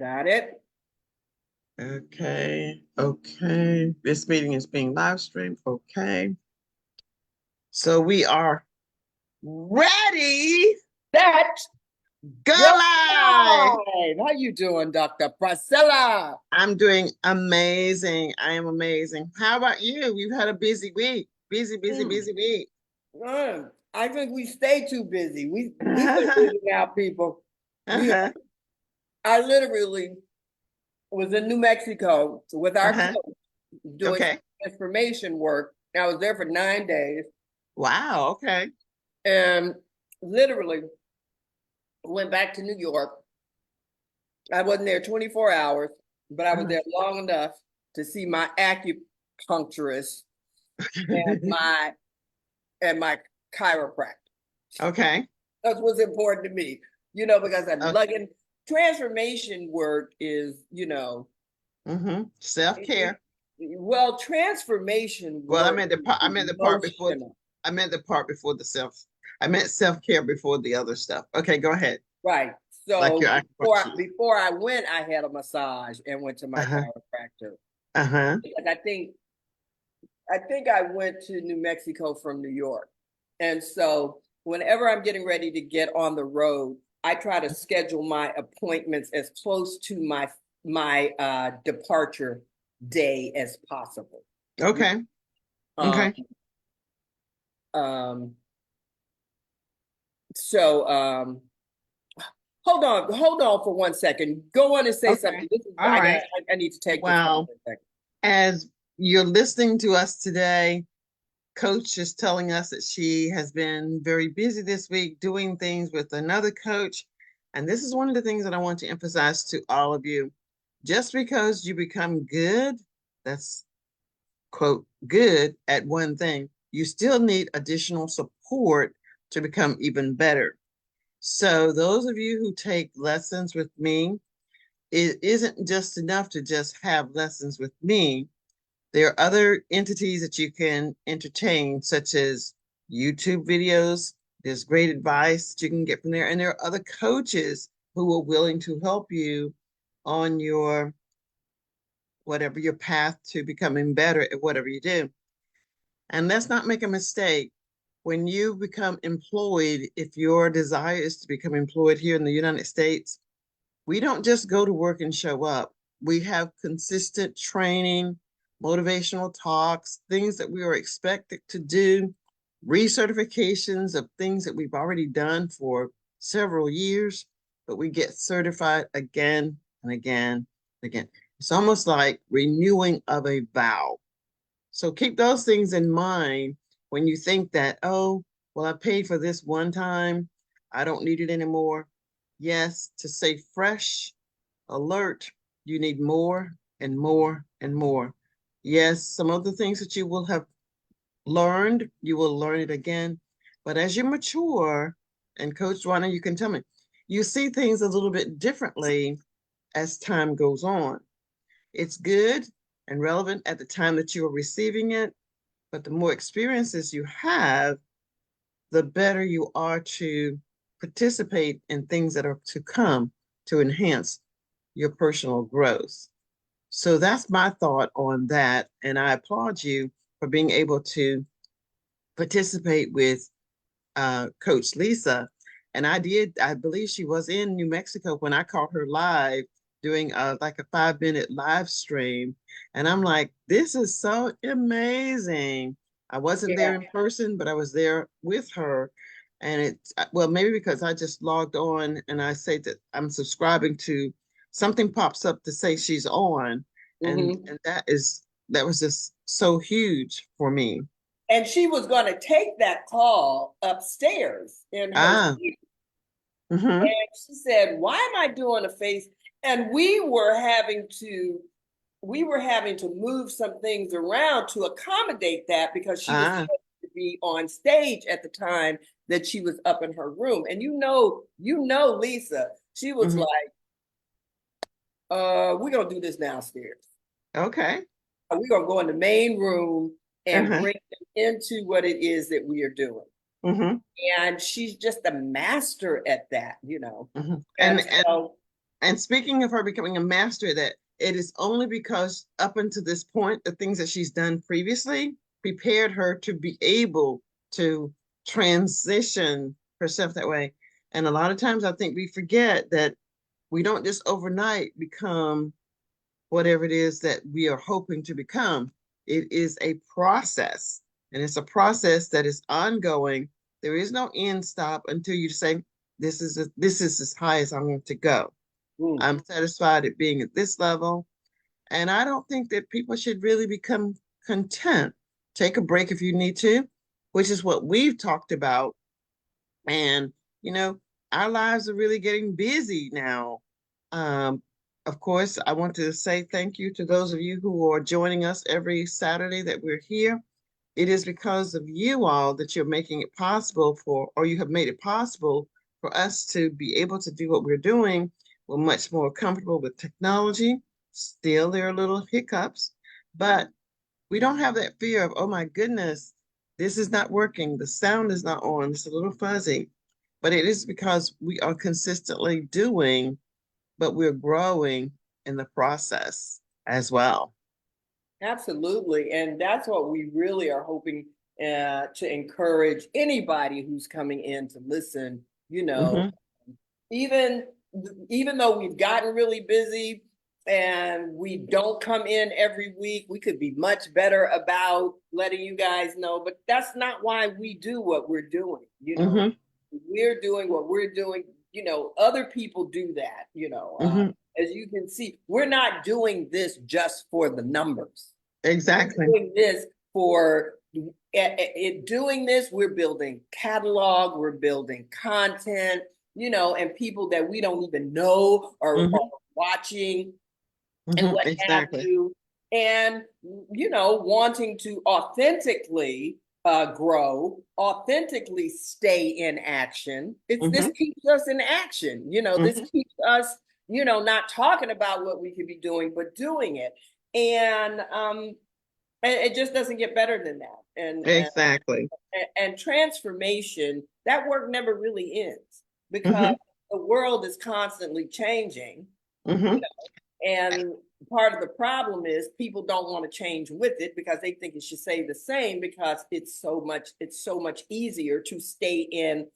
Got it? Okay, okay. This meeting is being live streamed. Okay. So we are ready. That Go go live. live. How you doing, Dr. Priscilla? I'm doing amazing. I am amazing. How about you? You've had a busy week. Busy, busy, Mm, busy week. I think we stay too busy. We've been Uh-huh. busy now, people. We I literally was in New Mexico with our Uh-huh. coach doing some Okay. transformation work. I was there for 9 days Wow. Okay. and literally went back to New York. I wasn't there 24 hours, but I was Uh-huh. there long enough to see my acupuncturist and my chiropractor. Okay. That's what's important to me, because I'm Uh, lugging transformation work is, Self-care. well, transformation Well, work is I meant the part before emotional, I meant the part before the self. I meant self-care before the other stuff. Okay, go ahead. right? Like So your acupuncture. before I went, I had a massage and went to my Uh-huh. chiropractor. Uh-huh. Because I think I went to New Mexico from New York. And so whenever I'm getting ready to get on the road, I try to schedule my appointments as close to my departure day as possible. Okay. Um, Okay. um, so hold on for 1 second. Go on and say Okay. something. This is All right. I need to take this call Well, for a second. as you're listening to us today, Coach is telling us that she has been very busy this week doing things with another coach. And this is one of the things that I want to emphasize to all of you. Just because you become good, that's quote, good at one thing, you still need additional support to become even better. So, those of you who take lessons with me, it isn't just enough to just have lessons with me. There are other entities that you can entertain, such as YouTube videos. There's great advice that you can get from there. And there are other coaches who are willing to help you on your whatever your path to becoming better at whatever you do. And let's not make a mistake. When you become employed, if your desire is to become employed here in the United States, we don't just go to work and show up. We have consistent training, motivational talks, things that we are expected to do, recertifications of things that we've already done for several years, but we get certified again and again and again. It's almost like renewing of a vow. So keep those things in mind when you think that, oh, well, I paid for this one time. I don't need it anymore. Yes, to stay fresh, alert, you need more and more and more. Yes, some of the things that you will have learned, you will learn it again. But as you mature, and Coach Dwana, you can tell me, you see things a little bit differently as time goes on. It's good and relevant at the time that you are receiving it, but the more experiences you have, the better you are to participate in things that are to come to enhance your personal growth. So that's my thought on that. And I applaud you for being able to participate with Coach Lisa. And I believe she was in New Mexico when I caught her live doing like a 5 minute live stream. And I'm like, this is so amazing. I wasn't Yeah. there in person, but I was there with her. And it's, well, maybe because I just logged on and I say that I'm subscribing to something pops up to say she's on. Hmm. And that was just so huge for me. And she was going to take that call upstairs in her Ah, suite. mm-hmm. And she said, "Why am I doing a face?" And we were having to move some things around to accommodate that because she was Ah, supposed to be on stage at the time that she was up in her room. And Lisa, she was mm-hmm. like, we're gonna do this downstairs. Okay. We're gonna go in the main room and Uh-huh. bring them into what it is that we are doing." Mm-hmm. And she's just a master at that. Mm-hmm. And And so, And speaking of her becoming a master at that, it is only because up until this point, the things that she's done previously prepared her to be able to transition herself that way. And a lot of times I think we forget that we don't just overnight become whatever it is that we are hoping to become. It is a process, and it's a process that is ongoing. There is no end stop until you say, this is as high as I want to go. Mm. I'm satisfied at being at this level. And I don't think that people should really become content. Take a break if you need to, which is what we've talked about. And, you know, our lives are really getting busy now. Um, of course, I want to say thank you to those of you who are joining us every Saturday that we're here. It is because of you all that you're making it possible for, or you have made it possible for us to be able to do what we're doing. We're much more comfortable with technology. Still, there are little hiccups, but we don't have that fear of, oh my goodness, this is not working. The sound is not on. It's a little fuzzy. But it is because we are consistently doing, but we're growing in the process as well. Absolutely. And that's what we really are hoping to encourage anybody who's coming in to listen, you know, Mhm, even even though we've gotten really busy and we don't come in every week, we could be much better about letting you guys know, but that's not why we do what we're doing. mhm, We're doing what we're doing, other people do that, mhm. as you can see, we're not doing this just for the numbers. We're Exactly. doing this for doing this, we're building catalog, we're building content, and people that we don't even know are Mhm, watching and mhm. what have Exactly. you. And, wanting to authentically grow, authentically stay in action. This Mhm, keeps us in action. This mhm. keeps us, not talking about what we could be doing, but doing it. And it just doesn't get better than that. Exactly. And transformation, that work never really ends because Mhm, the world is constantly changing, you mhm. know, and part of the problem is people don't want to change with it because they think it should stay the same because it's so much easier to stay in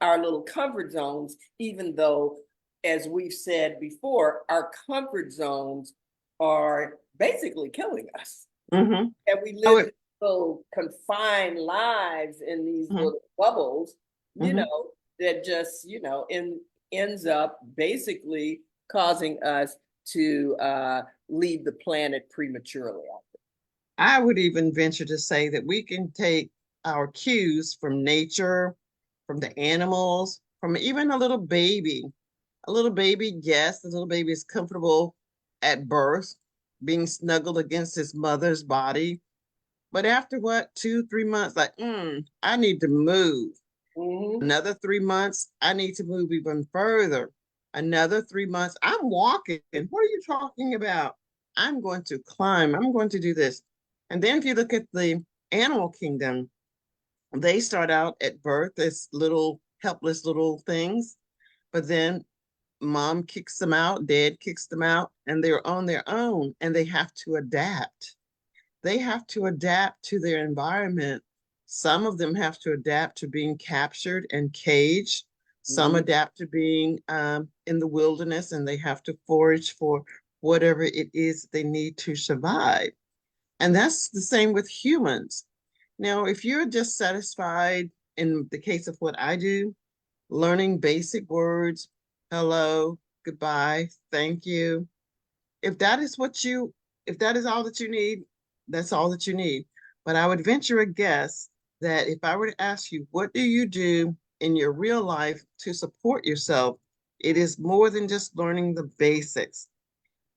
our little comfort zones, even though, as we've said before, our comfort zones are basically killing us. Mhm. And we I live would, these little confined lives in these mhm, little bubbles, mhm. that just, ends up basically causing us to leave the planet prematurely. I would even venture to say that we can take our cues from nature, from the animals, from even a little baby. A little baby, yes, the little baby is comfortable at birth, being snuggled against his mother's body. But after what, 2, 3 months, like, I need to move. Mm-hmm. Another 3 months, I need to move even further. Another 3 months, I'm walking. What are you talking about? I'm going to climb. I'm going to do this. And then if you look at the animal kingdom, they start out at birth as little helpless little things, but then mom kicks them out, dad kicks them out, and they're on their own and they have to adapt. They have to adapt to their environment. Some of them have to adapt to being captured and caged. Some Mm-hmm. adapt to being in the wilderness and they have to forage for whatever it is they need to survive. And that's the same with humans. Now, if you're just satisfied in the case of what I do, learning basic words, hello, goodbye, thank you, if that is what you, if that is all that you need, that's all that you need. But I would venture a guess that if I were to ask you, what do you do in your real life to support yourself? It is more than just learning the basics.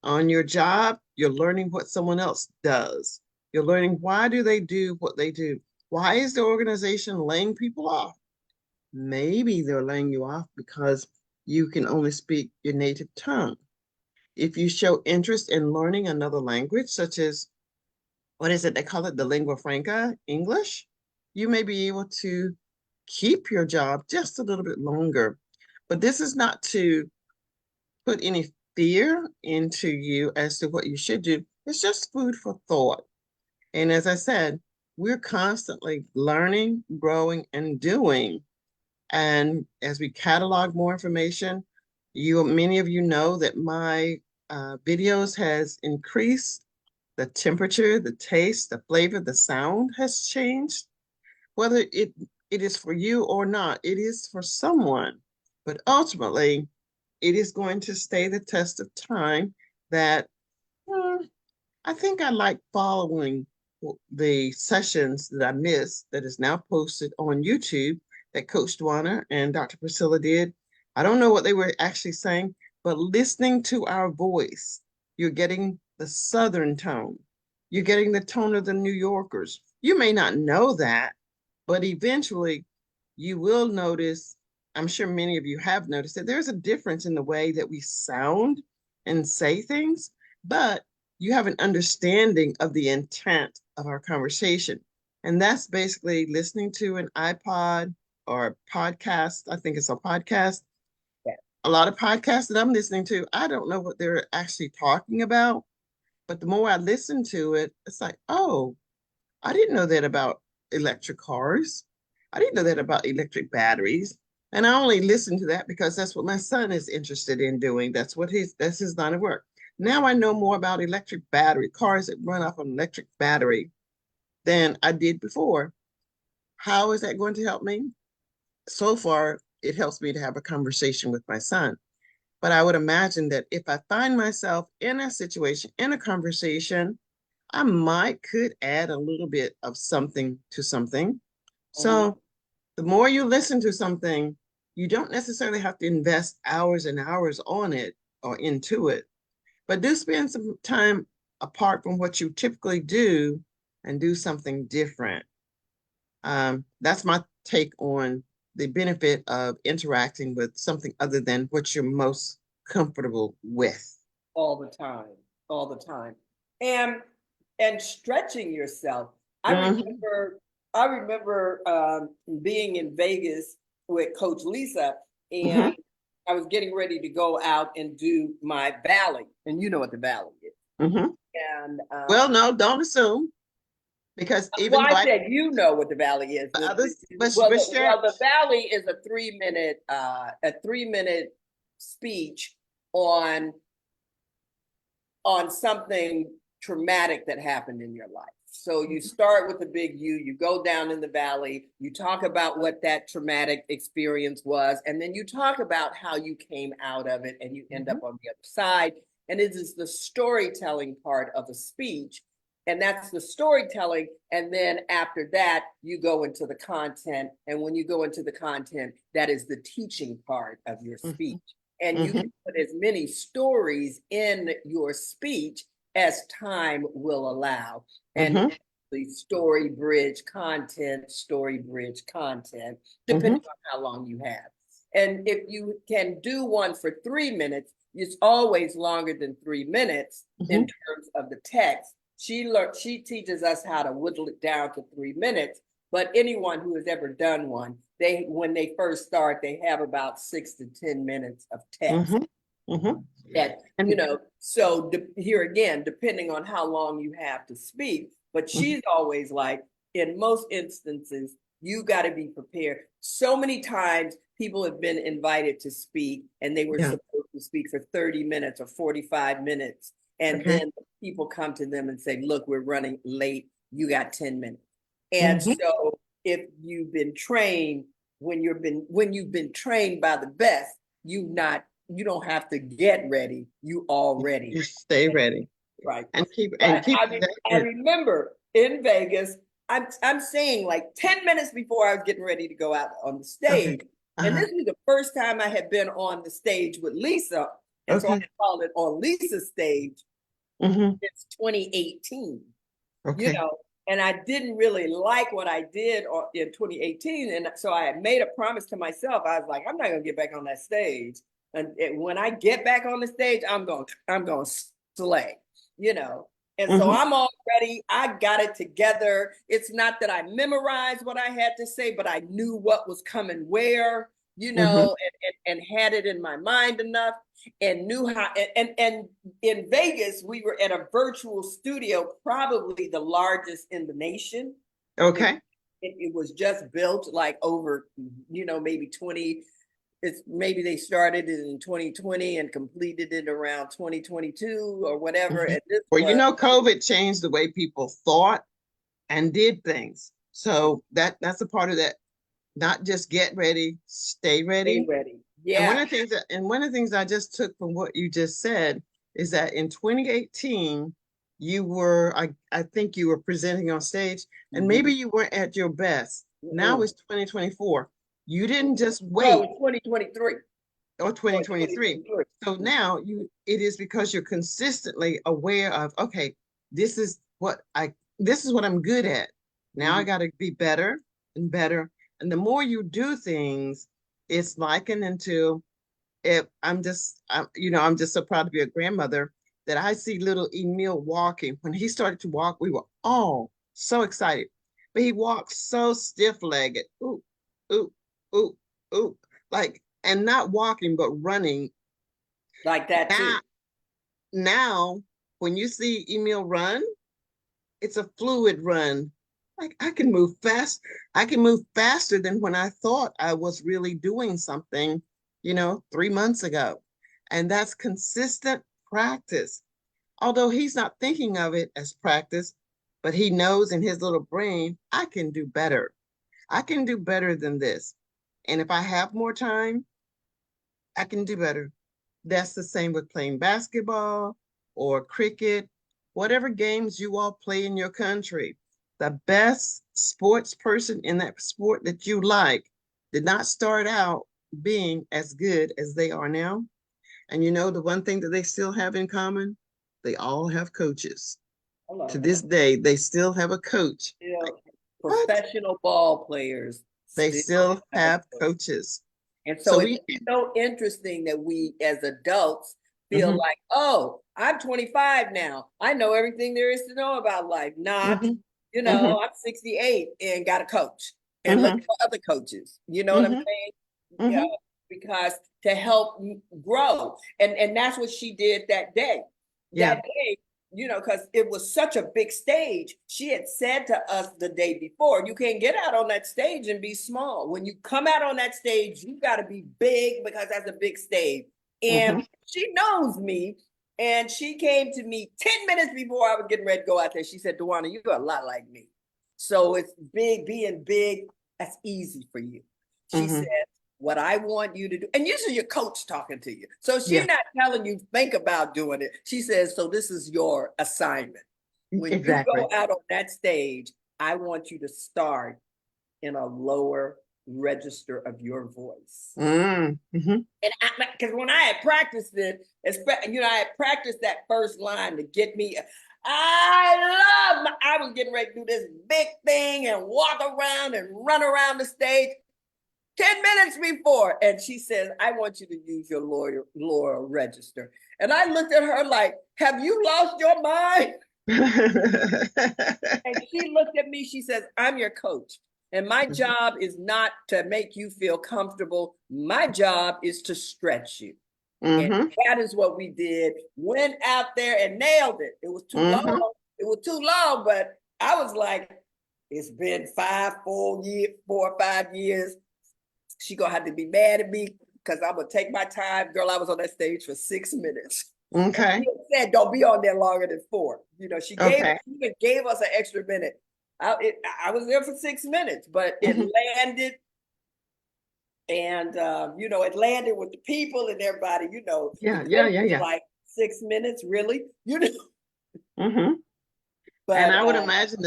On your job, you're learning what someone else does. You're learning why do they do what they do? Why is the organization laying people off? Maybe they're laying you off because you can only speak your native tongue. If you show interest in learning another language, such as, what is it? They call it the lingua franca, English. You may be able to keep your job just a little bit longer. But this is not to put any fear into you as to what you should do. It's just food for thought. And as I said, we're constantly learning, growing, and doing. And as we catalog more information, many of you know that my videos has increased. The temperature, the taste, the flavor, the sound has changed. Whether it is for you or not, it is for someone. But ultimately, it is going to stay the test of time that I think I like following the sessions that I missed that is now posted on YouTube that Coach Dwana and Dr. Priscilla did. I don't know what they were actually saying, but listening to our voice, you're getting the Southern tone. You're getting the tone of the New Yorkers. You may not know that, but eventually you will notice, I'm sure many of you have noticed that there's a difference in the way that we sound and say things, but you have an understanding of the intent of our conversation. And that's basically listening to an iPod or a podcast. I think it's a podcast. Yeah. A lot of podcasts that I'm listening to, I don't know what they're actually talking about. But the more I listen to it, it's like, oh, I didn't know that about electric cars. I didn't know that about electric batteries. And I only listen to that because that's what my son is interested in doing. That's his line of work. Now I know more about electric battery, cars that run off an electric battery than I did before. How is that going to help me? So far, it helps me to have a conversation with my son. But I would imagine that if I find myself in a situation, in a conversation, I might could add a little bit of something to something. So the more you listen to something, you don't necessarily have to invest hours and hours on it or into it, but do spend some time apart from what you typically do and do something different. That's my take on the benefit of interacting with something other than what you're most comfortable with. All the time, all the time. And stretching yourself. I Mhm, remember I remember being in Vegas with Coach Lisa, mhm, and I was getting ready to go out and do my valley. And you know what the valley is. mhm. And Well, no, don't assume because well, even though I I said you know what the valley is. others, but share. Well, the valley is a 3 minute speech on something traumatic that happened in your life. So you start with the big you go down in the valley, you talk about what that traumatic experience was, and then you talk about how you came out of it and you end up on the other side. And it is the storytelling part of a speech. And that's the storytelling. And then after that, you go into the content. And when you go into the content, that is the teaching part of your speech. And you Mhm, can put as many stories in your speech as time will allow. And mhm, the story bridge content, mhm, depending on how long you have. And if you can do one for 3 minutes, it's always longer than 3 minutes in mhm, terms of the text. She teaches us how to whittle it down to 3 minutes. But anyone who has ever done one, when they first start, they have about 6 to 10 minutes of text mhm, mhm. that, And so here again, depending on how long you have to speak, but mhm, she's always like, in most instances, you got to be prepared. So many times people have been invited to speak and they were yeah, supposed to speak for 30 minutes or 45 minutes. And okay. then people come to them and say, look, we're running late. You got 10 minutes. And Mhm. so if you've been trained, when you've been trained by the best, you don't have to get ready. You already You stay ready right. and But keep that I in. remember in Vegas, I'm saying like 10 minutes before I was getting ready to go out on the Okay. stage. And Uh-huh. this was the first time I had been on the stage with Lisa. And so I Okay. called it on Lisa's stage Hmm. since 2018, Okay. and I didn't really like what I did in 2018. And so I had made a promise to myself. I was like, I'm not going to get back on that stage. And when I get back on the stage, I'm going to slay, you know. And so Hmm. I'm all ready. I got it together. It's not that I memorized what I had to say, but I knew what was coming where, Hmm. and had it in my mind enough. and knew how, and in Vegas, we were at a virtual studio, probably the largest in the nation. Okay. It was just built like over, maybe 20, maybe they started it in 2020 and completed it around 2022 or whatever. Mhm. And this Well, was COVID changed the way people thought and did things. So that's a part of that. Not just get ready, stay ready. ready. And Yeah. one of the things I just took from what you just said is that in 2018, I think you were presenting on stage, and maybe you weren't at your best. Now it's 2024. You didn't just No, wait, it's 2023. or 2023. 2023. So now it is because you're consistently aware of, okay, this is what I'm good at. Now I got to be better and better. And the more you do things, it's likened into if I'm just so proud to be a grandmother that I see little Emil walking. When he started to walk, we were all so excited. But he walked so stiff-legged. Ooh, ooh, ooh, ooh. Like, and not walking, but running. Like that too. Now, when you see Emil run, it's a fluid run. Like I can move fast. I can move faster than when I thought I was really doing something, 3 months ago. And that's consistent practice. Although he's not thinking of it as practice, but he knows in his little brain, I can do better. I can do better than this. And if I have more time, I can do better. That's the same with playing basketball or cricket, whatever games you all play in your country. The best sports person in that sport that you like did not start out being as good as they are now. And the one thing that they still have in common, they all have coaches. To this day, they still have a coach. Like, what? Professional ball players They still have coach. coaches. And So so it's so interesting that we as adults feel Mhm. like, oh, I'm 25 now. I know everything there is to know about life. Not, Mhm. Mhm. I'm 68 and got a coach and look Mhm. for other coaches. You know what I'm Mhm. saying? Yeah, Mhm. because to help grow. And that's what she did that day. Yeah. That day, because it was such a big stage. She had said to us the day before, you can't get out on that stage and be small. When you come out on that stage, you got to be big because that's a big stage. And Mhm. she knows me. And she came to me 10 minutes before I was getting ready to go out there. She said, Dewana, you're a lot like me. So it's being big, that's easy for you. She Mhm. said, what I want you to do, and usually your coach talking to you. So she's Yeah. not telling you think about doing it. She says, so this is your assignment. When you Exactly. go out on that stage, I want you to start in a lower register of your voice. Mhm. And because when I had practiced it, I had practiced that first line to get me. I was getting ready to do this big thing and walk around and run around the stage. 10 minutes before. And she says, I want you to use your lower register. And I looked at her like, have you lost your mind? And she looked at me, she says, I'm your coach. And my job is not to make you feel comfortable. My job is to stretch you. And Mhm. that is what we did. Went out there and nailed it. It was too Mhm. long. It was too long, but I was like, it's been 4 or 5 years. She gonna have to be mad at me because I'm gonna take my time. Girl, I was on that stage for 6 minutes. Okay. She said, don't be on there longer than 4. She Okay. even gave us an extra minute. I was there for 6 minutes, but it Mhm. landed. And it landed with the people and everybody, the Yeah. Yeah. coach Yeah. was Yeah. like 6 minutes, really? Mhm. And But I would imagine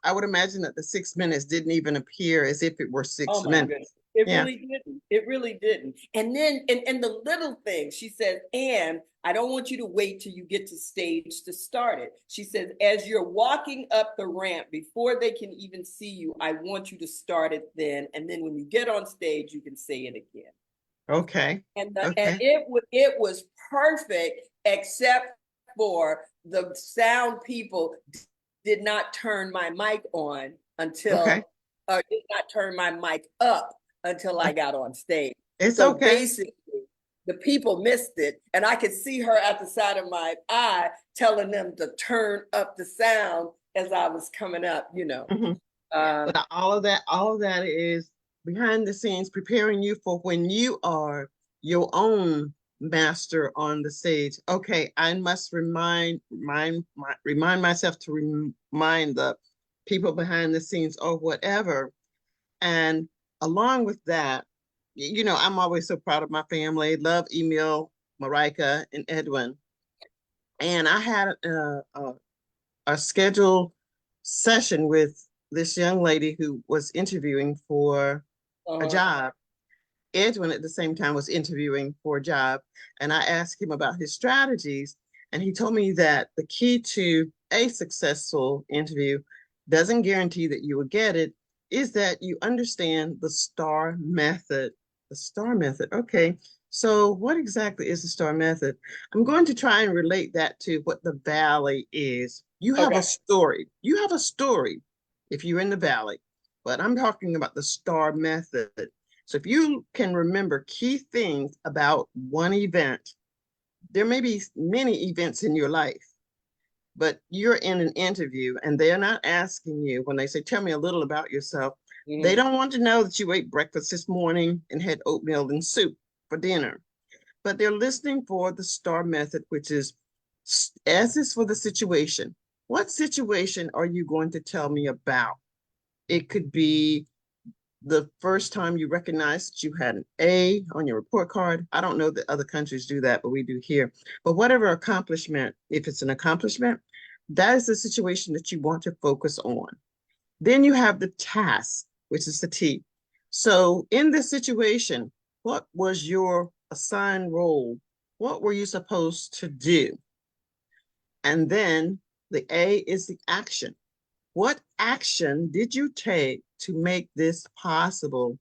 I would imagine that the 6 minutes didn't even appear as if it were oh six my goodness. minutes. It Yeah. really didn't. It really didn't. And then and the little thing, she said, and I don't want you to wait till you get to stage to start it. She says, as you're walking up the ramp, before they can even see you, I want you to start it then. And then when you get on stage, you can say it again. Okay. And Okay. it was perfect, except for the sound people did not turn my mic on Okay. or did not turn my mic up until I got on stage. It's So okay. basically, the people missed it. And I could see her at the side of my eye telling them to turn up the sound as I was coming up, you know. Mhm. Um, But all of that is behind the scenes preparing you for when you are your own master on the stage. Okay, I must remind myself to remind the people behind the scenes or whatever. And along with that, you know, I'm always so proud of my family. Love Emil, Marika, and Edwin. And I had a scheduled session with this young lady who was interviewing for a uh, job. Edwin at the same time was interviewing for a job, and I asked him about his strategies, and he told me that the key to a successful interview doesn't guarantee that you will get it, is that you understand the STAR method. The STAR method. Okay. So what exactly is the STAR method? I'm going to try and relate that to what the Valley is. You have okay. a story. You have a story if you're in the Valley, but I'm talking about the STAR method. So if you can remember key things about one event, there may be many events in your life, but you're in an interview and they're not asking you when they say, tell me a little about yourself. They Mhm. don't want to know that you ate breakfast this morning and had oatmeal and soup for dinner, but they're listening for the STAR method, which is as is for the situation. What situation are you going to tell me about? It could be the first time you recognized that you had an A on your report card. I don't know that other countries do that, but we do here. But whatever accomplishment, if it's an accomplishment, that is the situation that you want to focus on. Then you have the task, which is the T. So in this situation, what was your assigned role? What were you supposed to do? And then the A is the action. What action did you take to make this possible?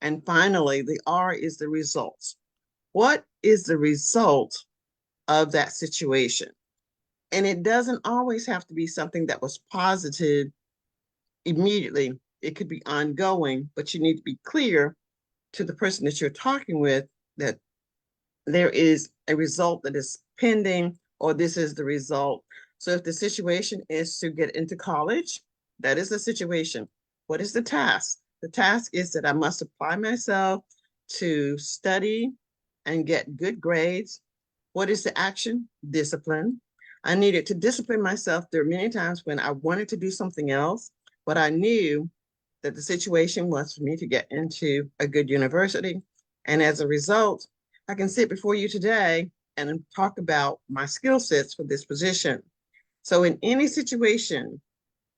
And finally, the R is the results. What is the result of that situation? And it doesn't always have to be something that was positive immediately. It could be ongoing, but you need to be clear to the person that you're talking with that there is a result that is pending, or this is the result. So if the situation is to get into college, that is the situation. What is the task? The task is that I must apply myself to study and get good grades. What is the action? Discipline. I needed to discipline myself. There are many times when I wanted to do something else, but I knew that the situation was for me to get into a good university. And as a result, I can sit before you today and talk about my skill sets for this position. So in any situation,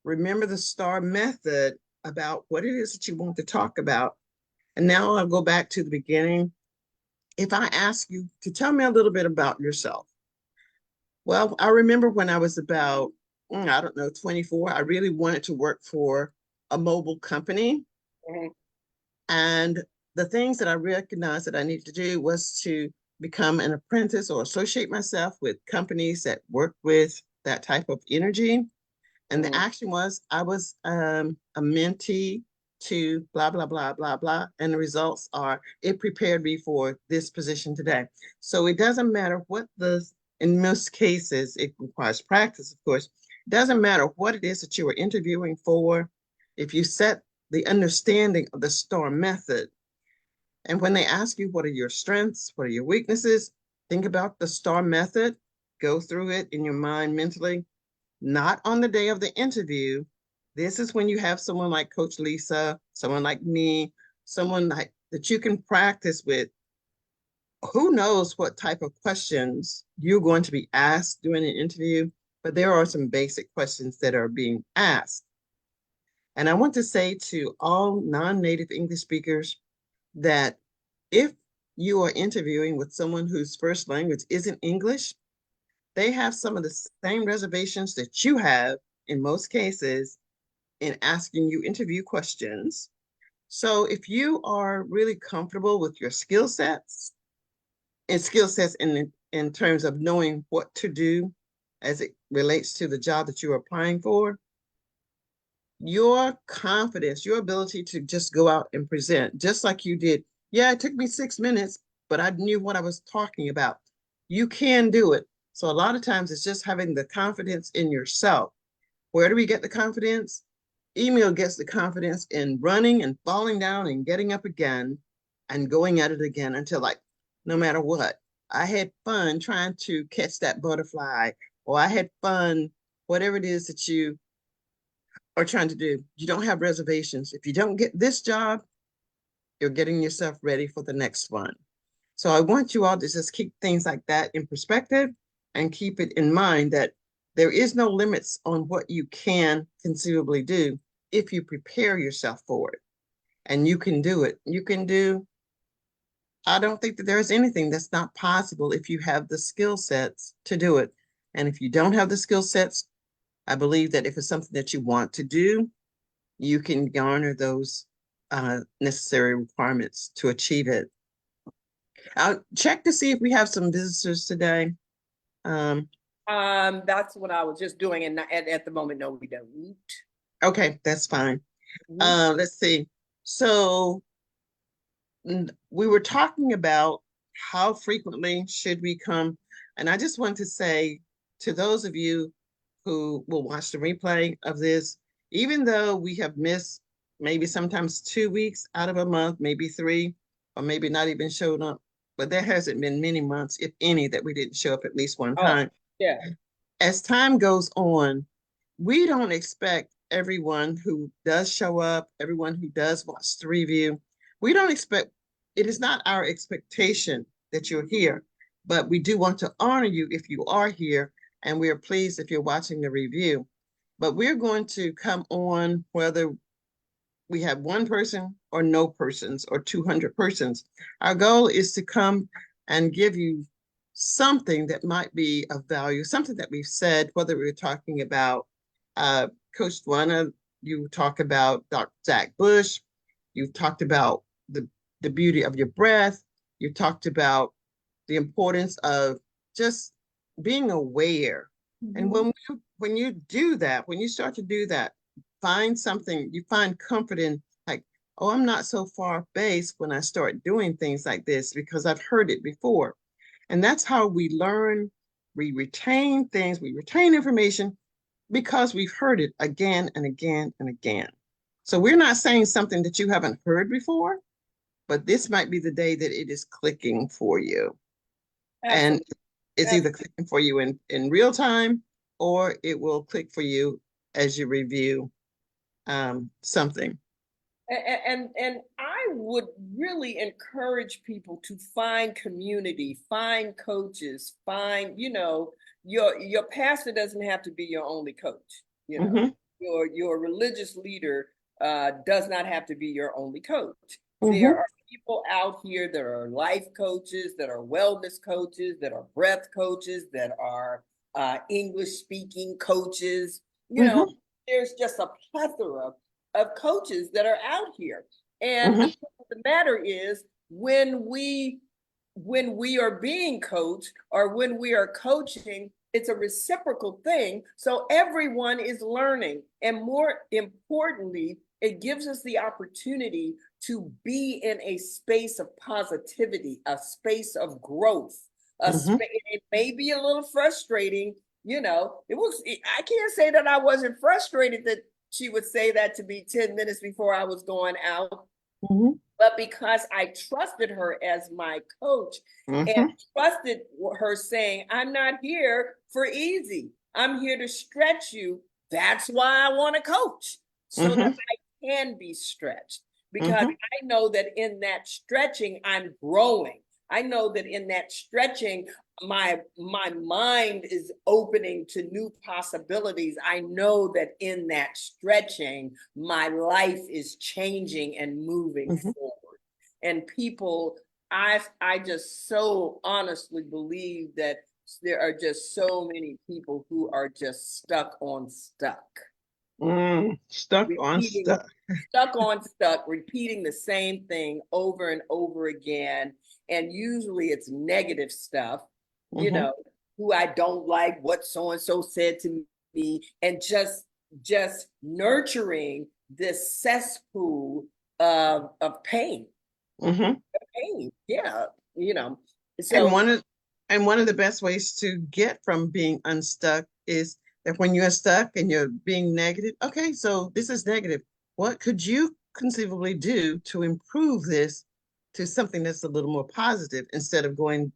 remember the STAR method about what it is that you want to talk about. And now I'll go back to the beginning. If I ask you to tell me a little bit about yourself. Well, I remember when I was about, I don't know, 24, I really wanted to work for a mobile company. Mhm. And the things that I recognized that I needed to do was to become an apprentice or associate myself with companies that work with that type of energy. And the Mhm. action was I was a mentee to blah, blah, blah, blah, blah. And the results are it prepared me for this position today. So it doesn't matter what in most cases, it requires practice, of course. It doesn't matter what it is that you are interviewing for. If you set the understanding of the STAR method, and when they ask you, what are your strengths? What are your weaknesses? Think about the STAR method, go through it in your mind mentally, not on the day of the interview. This is when you have someone like Coach Lisa, someone like me, someone like that you can practice with. Who knows what type of questions you're going to be asked during an interview, but there are some basic questions that are being asked. And I want to say to all non-native English speakers that if you are interviewing with someone whose first language isn't English, they have some of the same reservations that you have in most cases in asking you interview questions. So if you are really comfortable with your skill sets in terms of knowing what to do as it relates to the job that you're applying for, your confidence, your ability to just go out and present, just like you did. Yeah, it took me 6 minutes, but I knew what I was talking about. You can do it. So a lot of times it's just having the confidence in yourself. Where do we get the confidence? Emil gets the confidence in running and falling down and getting up again and going at it again until, like, no matter what. I had fun trying to catch that butterfly, or I had fun, whatever it is that you are trying to do. You don't have reservations. If you don't get this job, you're getting yourself ready for the next one. So I want you all to just keep things like that in perspective and keep it in mind that there is no limits on what you can conceivably do if you prepare yourself for it. And you can do it. You can do, I don't think that there's anything that's not possible if you have the skill sets to do it. And if you don't have the skill sets, I believe that if it's something that you want to do, you can garner those necessary requirements to achieve it. I'll check to see if we have some visitors today. That's what I was just doing, and at the moment, no, we don't. Okay, that's fine. Mhm. Let's see. So we were talking about how frequently should we come, and I just want to say to those of you who will watch the replay of this, even though we have missed maybe sometimes 2 weeks out of a month, maybe 3, or maybe not even showed up, but there hasn't been many months, if any, that we didn't show up at least one Oh, time. yeah. As time goes on, we don't expect everyone who does show up, everyone who does watch the review, we don't expect, it is not our expectation that you're here, but we do want to honor you if you are here, and we are pleased if you're watching the review. But we're going to come on whether we have one person or no persons or 200 persons. Our goal is to come and give you something that might be of value, something that we've said, whether we're talking about Coach Dwana, you talk about Dr. Zach Bush, you've talked about the beauty of your breath, you talked about the importance of just being aware. And Mhm. when you do that, when you start to do that, find something you find comfort in, like, oh, I'm not so far base when I start doing things like this because I've heard it before. And that's how we learn, we retain things, we retain information because we've heard it again and again and again. So we're not saying something that you haven't heard before, but this might be the day that it is clicking for you. And Absolutely. it's either clicking for you in real time, or it will click for you as you review something. And I would really encourage people to find community, find coaches, find, your pastor doesn't have to be your only coach. Mm-hmm, Your religious leader does not have to be your only coach. There mm-hmm, are people out here that are life coaches, that are wellness coaches, that are breath coaches, that are English speaking coaches. You know, mm-hmm, there's just a plethora of coaches that are out here. And the mm-hmm, fact of the matter is, when we are being coached or when we are coaching, it's a reciprocal thing. So everyone is learning. And more importantly, it gives us the opportunity to be in a space of positivity, a space of growth, mm-hmm, it may be a little frustrating. I can't say that I wasn't frustrated that she would say that to me 10 minutes before I was going out. mm-hmm, But because I trusted her as my coach and mm-hmm, trusted her saying, I'm not here for easy, I'm here to stretch you. That's why I want to coach, so that mm-hmm, I can be stretched. Because mm-hmm, I know that in that stretching, I'm growing. I know that in that stretching, my mind is opening to new possibilities. I know that in that stretching, my life is changing and moving mm-hmm. forward. And people, I just so honestly believe that there are just so many people who are just stuck on stuck, Stuck on repeating stuff. stuck, repeating the same thing over and over again. And usually it's negative stuff, you Mm-hmm, know, who I don't like, what so and so said to me, and just nurturing this cesspool of pain. mm-hmm. Pain. Yeah. you know. And So one of the best ways to get from being unstuck is that when you're stuck and you're being negative, okay, so this is negative. What could you conceivably do to improve this to something that's a little more positive instead of going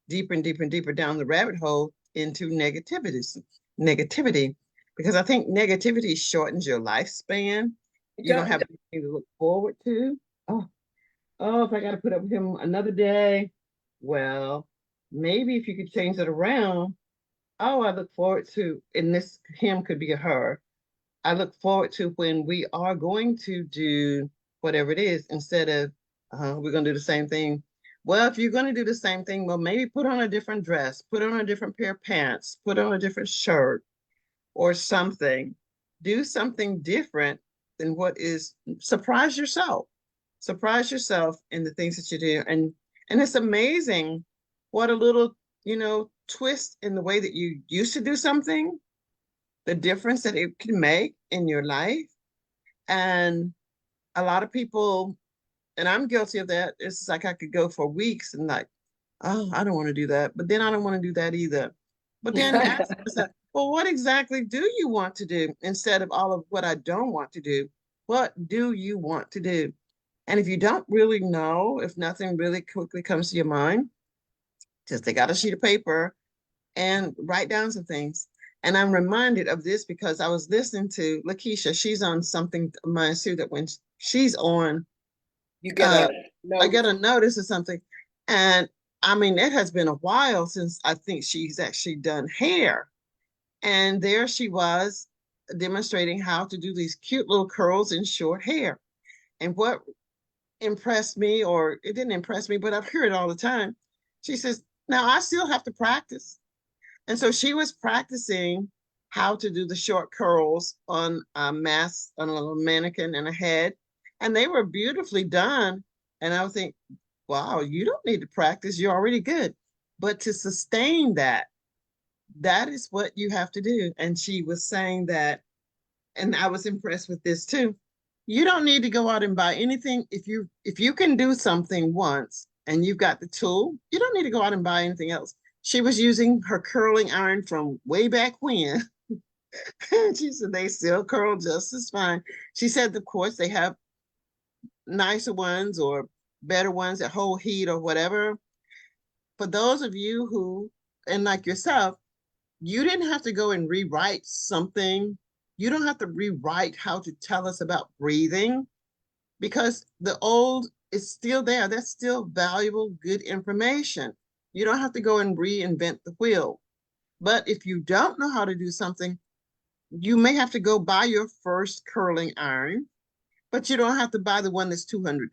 deeper and deeper and deeper down the rabbit hole into negativity? Because I think negativity shortens your lifespan. it You don't does- have anything to look forward to. Oh, oh, if I got to put up with him another day, well, maybe if you could change it around. Oh, I look forward to, and this him could be a her. I look forward to when we are going to do whatever it is instead of we're going to do the same thing. Well, if you're going to do the same thing, well, maybe put on a different dress, put on a different pair of pants, put on a different shirt or something. Do something different than what is, surprise yourself. Surprise yourself in the things that you do. And it's amazing what a little, twist in the way that you used to do something, the difference that it can make in your life. And a lot of people, and I'm guilty of that. It's like I could go for weeks and like, oh, I don't want to do that. But then I don't want to do that either. But then ask yourself, well, what exactly do you want to do instead of all of what I don't want to do? What do you want to do? And if you don't really know, if nothing really quickly comes to your mind, just take out a sheet of paper and write down some things. And I'm reminded of this because I was listening to Lakeisha. She's on something of mine too, that when she's on, you get a I note. get a notice or something. And I mean, it has been a while since I think she's actually done hair. And there she was demonstrating how to do these cute little curls in short hair. And what impressed me, or it didn't impress me, but I've heard it all the time. She says, now I still have to practice. And so she was practicing how to do the short curls on a mask, on a little mannequin and a head. And they were beautifully done. And I would think, wow, you don't need to practice. You're already good. But to sustain that, that is what you have to do. And she was saying that, and I was impressed with this too. You don't need to go out and buy anything. If you can do something once and you've got the tool, you don't need to go out and buy anything else. She was using her curling iron from way back when. She said they still curl just as fine. She said, of course, they have nicer ones or better ones that hold heat or whatever. For those of you who, and like yourself, you didn't have to go and rewrite something. You don't have to rewrite how to tell us about breathing because the old is still there. That's still valuable, good information. You don't have to go and reinvent the wheel. But if you don't know how to do something, you may have to go buy your first curling iron, but you don't have to buy the one that's $200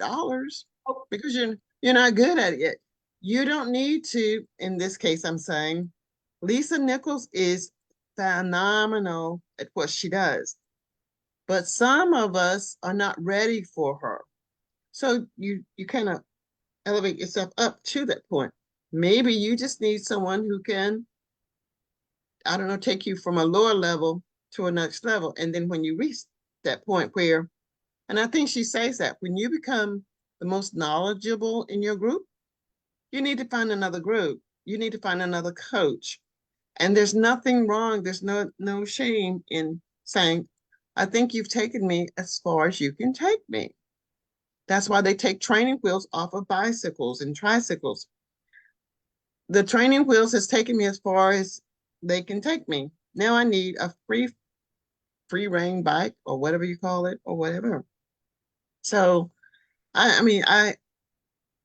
because you're not good at it. You don't need to, in this case, I'm saying, Lisa Nichols is phenomenal at what she does. But some of us are not ready for her. So you kind of elevate yourself up to that point. Maybe you just need someone who can, I don't know, take you from a lower level to a next level. And then when you reach that point where, and I think she says that when you become the most knowledgeable in your group, you need to find another group. You need to find another coach. And there's nothing wrong. There's no shame in saying, I think you've taken me as far as you can take me. That's why they take training wheels off of bicycles and tricycles. The training wheels has taken me as far as they can take me. Now I need a free rein bike or whatever you call it or whatever. So I mean,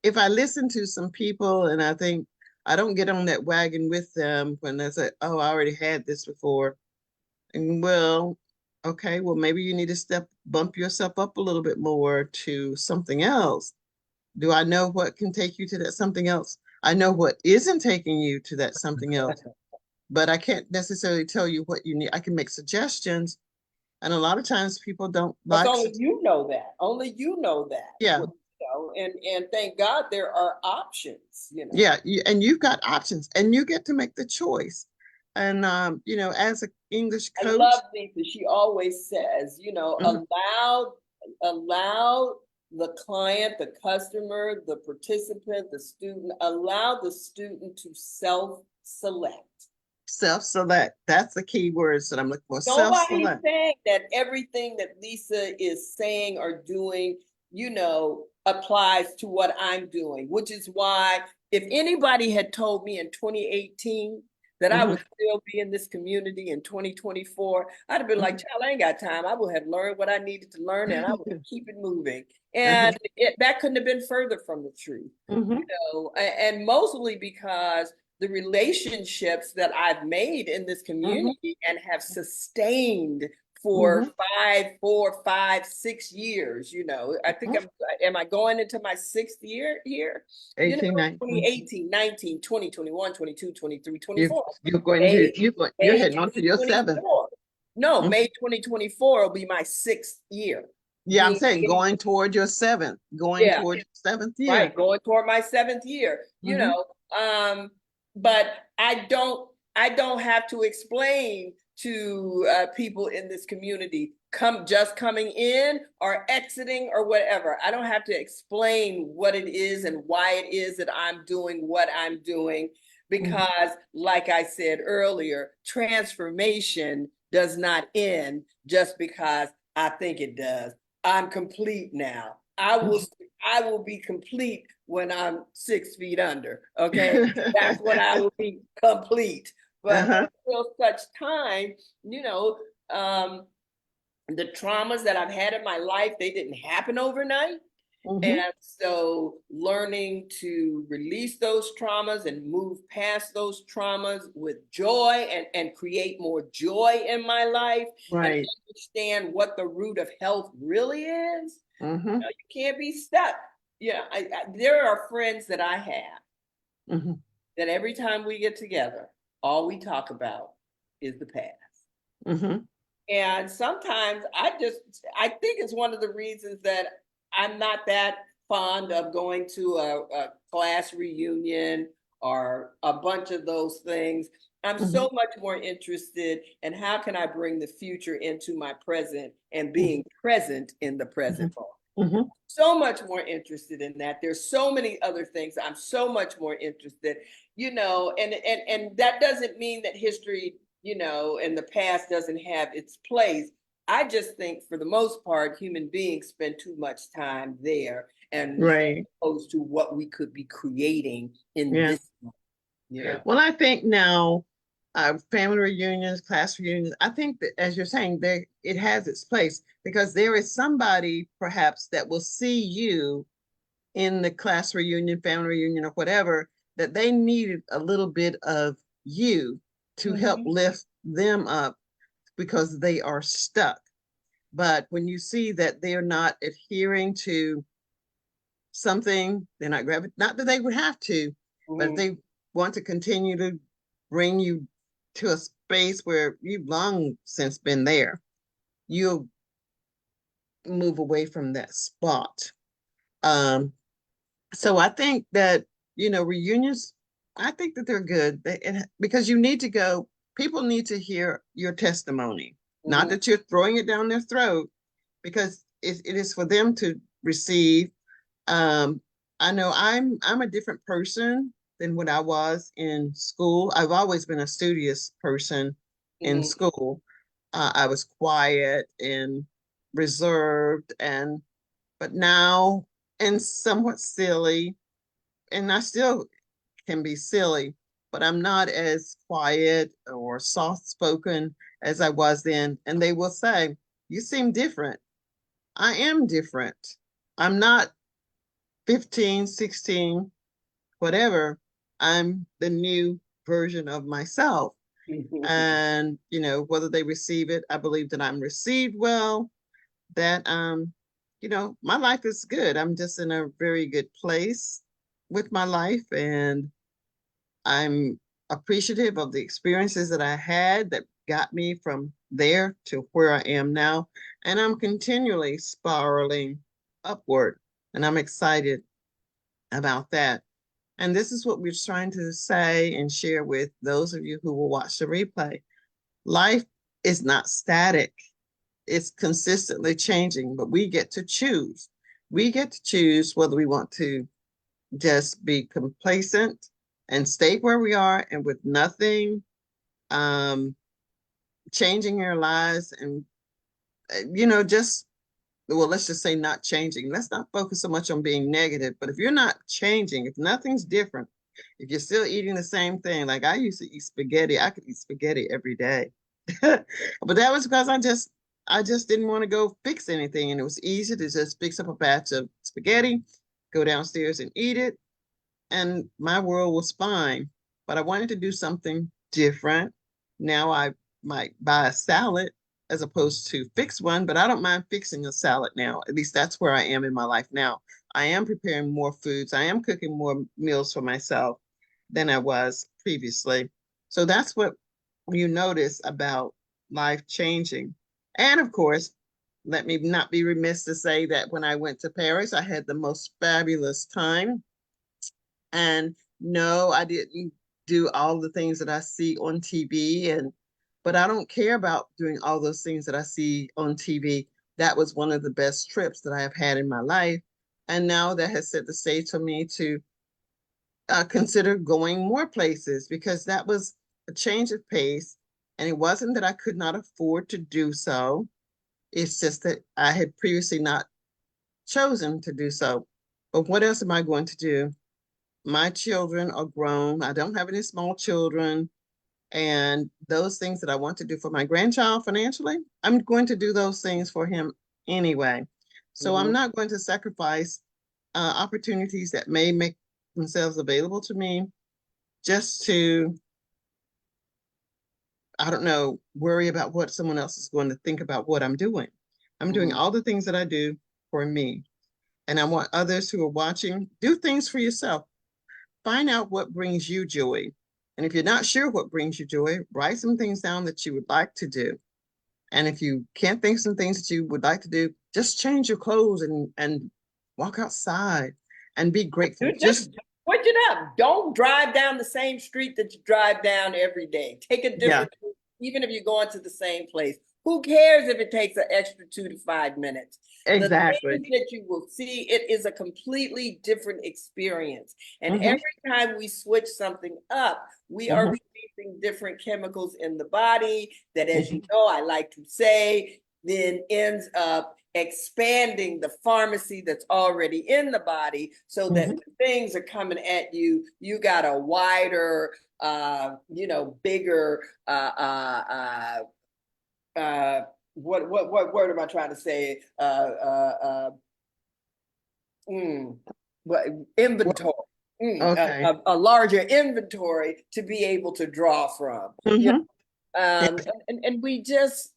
if I listen to some people and I think I don't get on that wagon with them when they say, oh, I already had this before. And well, okay, well, maybe you need to bump yourself up a little bit more to something else. Do I know what can take you to that something else? I know what isn't taking you to that something else, but I can't necessarily tell you what you need. I can make suggestions. And a lot of times people don't Because like, only you know that. Only you know that. yeah, And thank God there are options, yeah. And you've got options and you get to make the choice. And, as an English I coach, love Lisa. She always says, mhm, allow the client, the customer, the participant, the student, allow the student to self-select. Self-select. That's the key words that I'm looking for. Nobody's Self-select. saying that everything that Lisa is saying or doing, applies to what I'm doing, which is why if anybody had told me in 2018 that I would still be in this community in 2024, I'd have been like, child, I ain't got time. I would have learned what I needed to learn and I would keep it moving. And that couldn't have been further from the truth. And mostly because the relationships that I've made in this community and have sustained for 4, 5, 6 years. I think am I going into my 6th year here? 18, 19. 2018, 19, 20, 21, 22, 23, You're 24. you're heading on to your 7th. No, May 2024 will be my 6th year. Yeah, I'm saying going toward your 7th, going toward your 7th year. Right, going toward my 7th year, but I don't have to explain to people in this community coming in or exiting or whatever. I don't have to explain what it is and why it is that I'm doing what I'm doing, because like I said earlier, transformation does not end just because I think it does. I'm complete now. I will be complete when I'm 6 feet under. Okay. That's when I will be complete. But until such time, the traumas that I've had in my life, they didn't happen overnight. And so learning to release those traumas and move past those traumas with joy and create more joy in my life, and understand what the root of health really is. You can't be stuck. There are friends that I have that every time we get together, all we talk about is the past. And sometimes I think it's one of the reasons that I'm not that fond of going to a class reunion or a bunch of those things. I'm so much more interested in how can I bring the future into my present and being present in the present moment. So much more interested in that. There's so many other things I'm so much more interested, and that doesn't mean that history, and the past doesn't have its place. I just think for the most part, human beings spend too much time there and opposed to what we could be creating in this moment. Well, I think now family reunions, class reunions, I think that as you're saying, it has its place, because there is somebody perhaps that will see you in the class reunion, family reunion, or whatever, that they needed a little bit of you to help lift them up because they are stuck. But when you see that they're not adhering to something, they're not grabbing, not that they would have to, but if they want to continue to bring you to a space where you've long since been there, you'll move away from that spot. So I think that, reunions, I think that they're good because you need to go, people need to hear your testimony, not that you're throwing it down their throat, because it is for them to receive. I know I'm a different person than what I was in school. I've always been a studious person in school. I was quiet and reserved, but now, and somewhat silly, and I still can be silly, but I'm not as quiet or soft-spoken as I was then. And they will say, you seem different. I am different. I'm not 15, 16, whatever. I'm the new version of myself. And, whether they receive it, I believe that I'm received well, that, my life is good. I'm just in a very good place with my life, and I'm appreciative of the experiences that I had that got me from there to where I am now. And I'm continually spiraling upward, and I'm excited about that. And this is what we're trying to say and share with those of you who will watch the replay. Life is not static. It's consistently changing, but we get to choose. We get to choose whether we want to just be complacent and stay where we are and with nothing um, changing our lives and, just, well, let's just say not changing. Let's not focus so much on being negative. But if you're not changing, if nothing's different, if you're still eating the same thing, like I used to eat spaghetti, I could eat spaghetti every day. But that was because I just didn't want to go fix anything. And it was easy to just fix up a batch of spaghetti, go downstairs and eat it. And my world was fine. But I wanted to do something different. Now I might buy a salad as opposed to fix one, but I don't mind fixing a salad now. At least that's where I am in my life now. I am preparing more foods. I am cooking more meals for myself than I was previously. So that's what you notice about life changing. And of course, let me not be remiss to say that when I went to Paris, I had the most fabulous time. And no, I didn't do all the things that I see on TV, but I don't care about doing all those things that I see on TV. That was one of the best trips that I have had in my life. And now that has set the stage for me to consider going more places because that was a change of pace. And it wasn't that I could not afford to do so. It's just that I had previously not chosen to do so. But what else am I going to do? My children are grown. I don't have any small children. And those things that I want to do for my grandchild financially, I'm going to do those things for him anyway. So I'm Mhm. not going to sacrifice opportunities that may make themselves available to me just to, I don't know, worry about what someone else is going to think about what I'm doing. I'm doing Mhm. all the things that I do for me. And I want others who are watching, do things for yourself. Find out what brings you joy. And if you're not sure what brings you joy, write some things down that you would like to do. And if you can't think some things that you would like to do, just change your clothes and walk outside and be grateful. Dude, just Just switch it up. Don't drive down the same street that you drive down every day. Take a yeah, different, even if you're going to the same place. Who cares if it takes an extra 2 to 5 minutes? The exactly. things that you will see, it is a completely different experience. And Hmm. every time we switch something up, we are Hmm. releasing different chemicals in the body that, as you Hmm. know, I like to say, then ends up expanding the pharmacy that's already in the body so that Hmm. when things are coming at you, you got a wider, bigger, what word am I trying to say? Mm, what inventory? Okay. A larger inventory to be able to draw from. You Hmm. and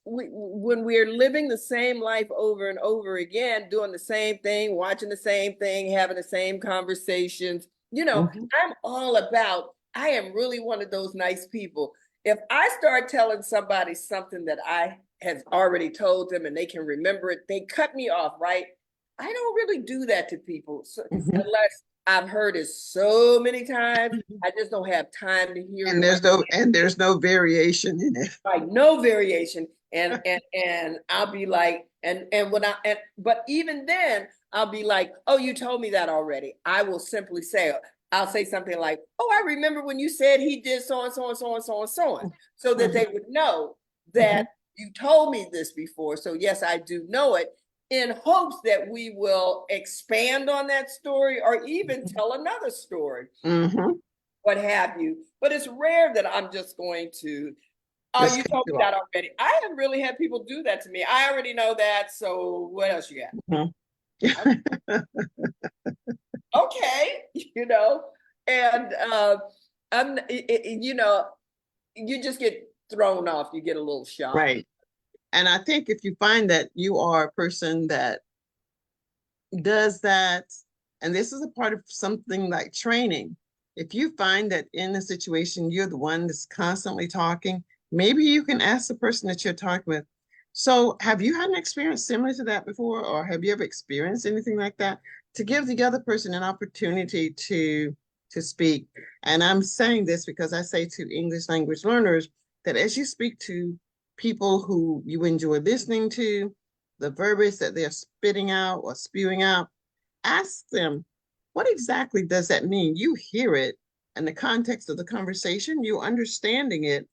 when we're living the same life over and over again, doing the same thing, watching the same thing, having the same conversations, Hmm. I'm all about, I am really one of those nice people. If I start telling somebody something that I have already told them and they can remember it, they cut me off, right? I don't really do that to people Hmm. unless I've heard it so many times. I just don't have time to hear it And there's no variation in it. like no variation. And I'll be like, and when I and but even then I'll be like, oh, you told me that already. I will simply say, I'll say something like, oh, I remember when you said he did so and so and so and so and so on, so that they would know that Hmm. you told me this before. So yes, I do know it, in hopes that we will expand on that story or even tell another story, Hmm. what have you. But it's rare that I'm just going to, oh, Just you cut told you me off. that already. I have really had people do that to me. I already know that. So what else you Mhm. got? Okay, and you just get thrown off. You get a little shocked. Right. And I think if you find that you are a person that does that, and this is a part of something like training, if you find that in a situation you're the one that's constantly talking, maybe you can ask the person that you're talking with. So, have you had an experience similar to that before, or have you ever experienced anything like that? To give the other person an opportunity to speak. And I'm saying this because I say to English language learners that as you speak to people who you enjoy listening to, the verbiage that they're spitting out or spewing out, ask them, what exactly does that mean? You hear it in the context of the conversation, you're understanding it,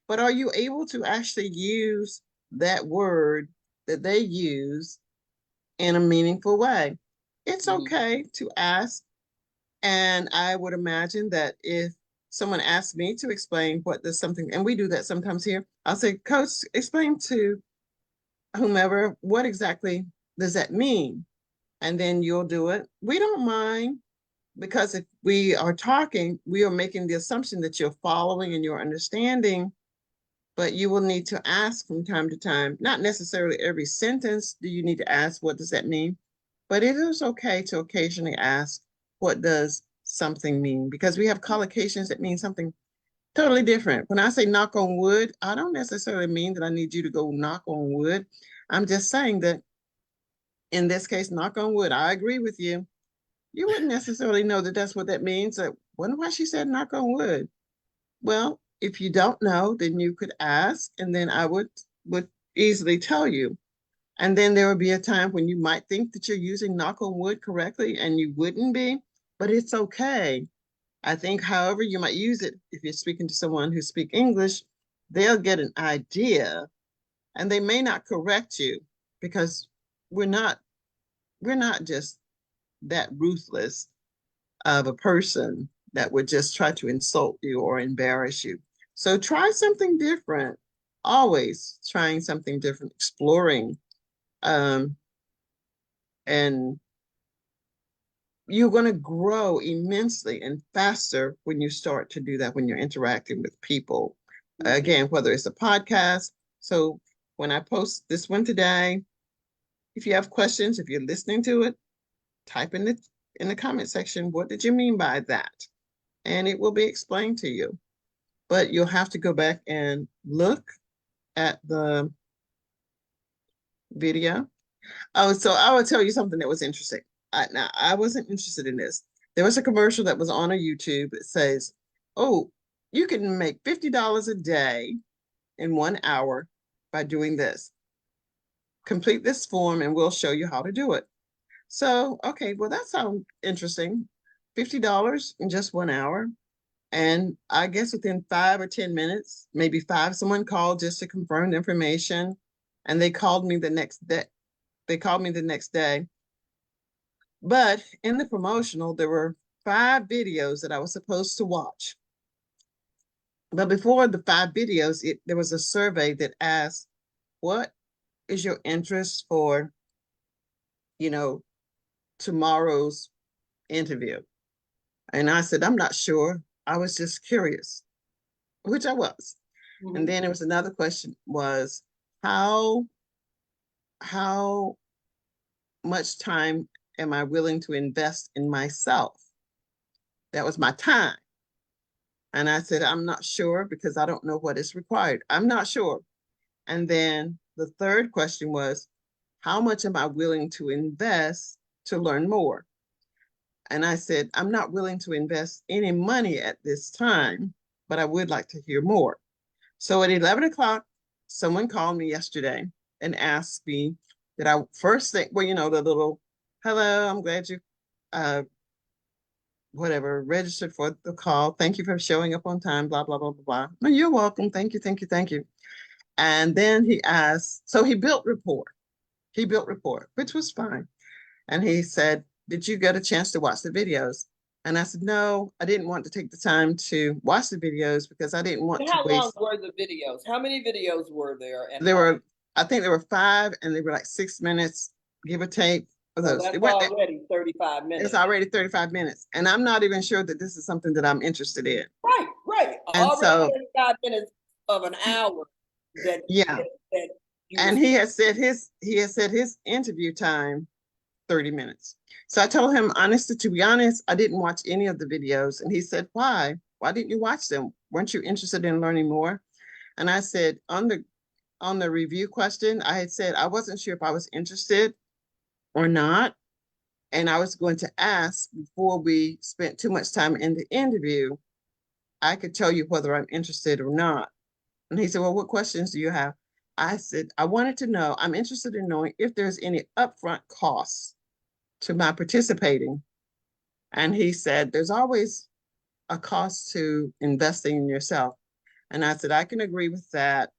but are you able to actually use that word that they use in a meaningful way? It's Mhm. okay to ask. And I would imagine that if someone asked me to explain what does something, and we do that sometimes here, I'll say, Coach, explain to whomever what exactly does that mean? And then you'll do it. We don't mind, because if we are talking, we are making the assumption that you're following and you're understanding, but you will need to ask from time to time. Not necessarily every sentence do you need to ask, what does that mean? But it is okay to occasionally ask, what does something mean? Because we have collocations that mean something totally different. When I say knock on wood, I don't necessarily mean that I need you to go knock on wood. I'm just saying that in this case, knock on wood, I agree with you. You wouldn't necessarily know that that's what that means. I wonder why she said knock on wood. Well, if you don't know, then you could ask, and then I would easily tell you. And then there would be a time when you might think that you're using knock on wood correctly and you wouldn't be, but it's okay. I think, however, you might use it if you're speaking to someone who speaks English, they'll get an idea and they may not correct you, because we're not we're not just that ruthless of a person that would just try to insult you or embarrass you. So try something different. Always trying something different, exploring. Um, and you're going to grow immensely and faster when you start to do that, when you're interacting with people. Again, whether it's a podcast. So when I post this one today, if you have questions, if you're listening to it, type in the comment section, what did you mean by that? And it will be explained to you. But you'll have to go back and look at the video. Oh, so I will tell you something that was interesting. Now, I wasn't interested in this. There was a commercial that was on a YouTube that says, oh, you can make $50 a day in 1 hour by doing this. Complete this form and we'll show you how to do it. So, okay, well, that sounds interesting. $50 in just 1 hour. And I guess within 5 or 10 minutes, maybe five, someone called just to confirm the information. And they called me the next day. They called me the next day. But in the promotional, there were 5 videos that I was supposed to watch. But before the 5 videos, there was a survey that asked, what is your interest for, you know, tomorrow's interview? And I said, I'm not sure. I was just curious, which I was. And then there was another question was, how how much time am I willing to invest in myself? That was my time. And I said, I'm not sure, because I don't know what is required. I'm not sure. And then the third question was, how much am I willing to invest to learn more? And I said, I'm not willing to invest any money at this time, but I would like to hear more. So at 11 o'clock, someone called me yesterday and asked me that I first think, well, the little, hello, I'm glad you, uh, whatever, registered for the call. Thank you for showing up on time, blah, blah, blah, blah, blah. No, you're welcome. Thank you, thank you, thank you. And then he asked, so he built rapport. He built rapport, which was fine. And he said, did you get a chance to watch the videos? And I said, no, I didn't want to take the time to watch the videos because I didn't want to How long waste. were the videos? How many videos were there? And There were, I think there were 5, and they were like 6 minutes, give or take. For so those, that's it went. already 35 It's minutes. already 35 minutes, and I'm not even sure that this is something that I'm interested in. Right, right. And Already so, 35 minutes of an hour that yeah, that you and was he had said his interview time 30 minutes. So I told him, honestly, to be honest, I didn't watch any of the videos. And he said, why? Why didn't you watch them? Weren't you interested in learning more? And I said, on the review question, I had said I wasn't sure if I was interested or not. And I was going to ask before we spent too much time in the interview, I could tell you whether I'm interested or not. And he said, well, what questions do you have? I said, I wanted to know, I'm interested in knowing if there's any upfront costs to my participating. And he said, there's always a cost to investing in yourself. And I said, I can agree with that,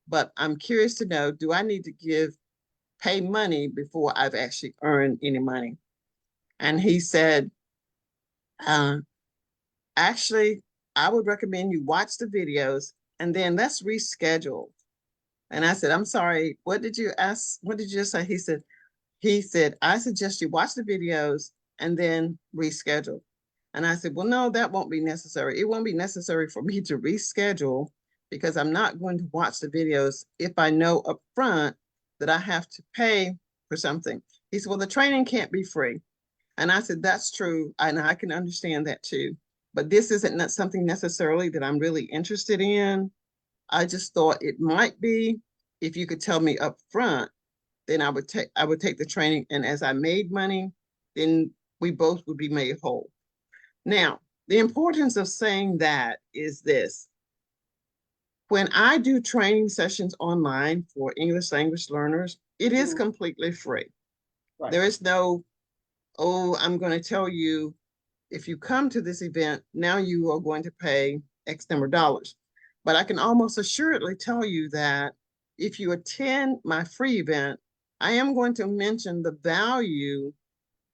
but I'm curious to know, do I need to pay money before I've actually earned any money? And he said, uh, actually, I would recommend you watch the videos and then let's reschedule. And I said, I'm sorry, what did you ask? What did you say? He said, I suggest you watch the videos and then reschedule. And I said, well, no, that won't be necessary. It won't be necessary for me to reschedule because I'm not going to watch the videos if I know upfront that I have to pay for something. He said, well, the training can't be free. And I said, that's true. And I can understand that too. But this isn't something necessarily that I'm really interested in. I just thought it might be. If you could tell me upfront, then I would take the training. And as I made money, then we both would be made whole. Now, the importance of saying that is this. When I do training sessions online for English language learners, it is completely free. Right. There is no, oh, I'm going to tell you, if you come to this event, now you are going to pay X number of dollars. But I can almost assuredly tell you that if you attend my free event, I am going to mention the value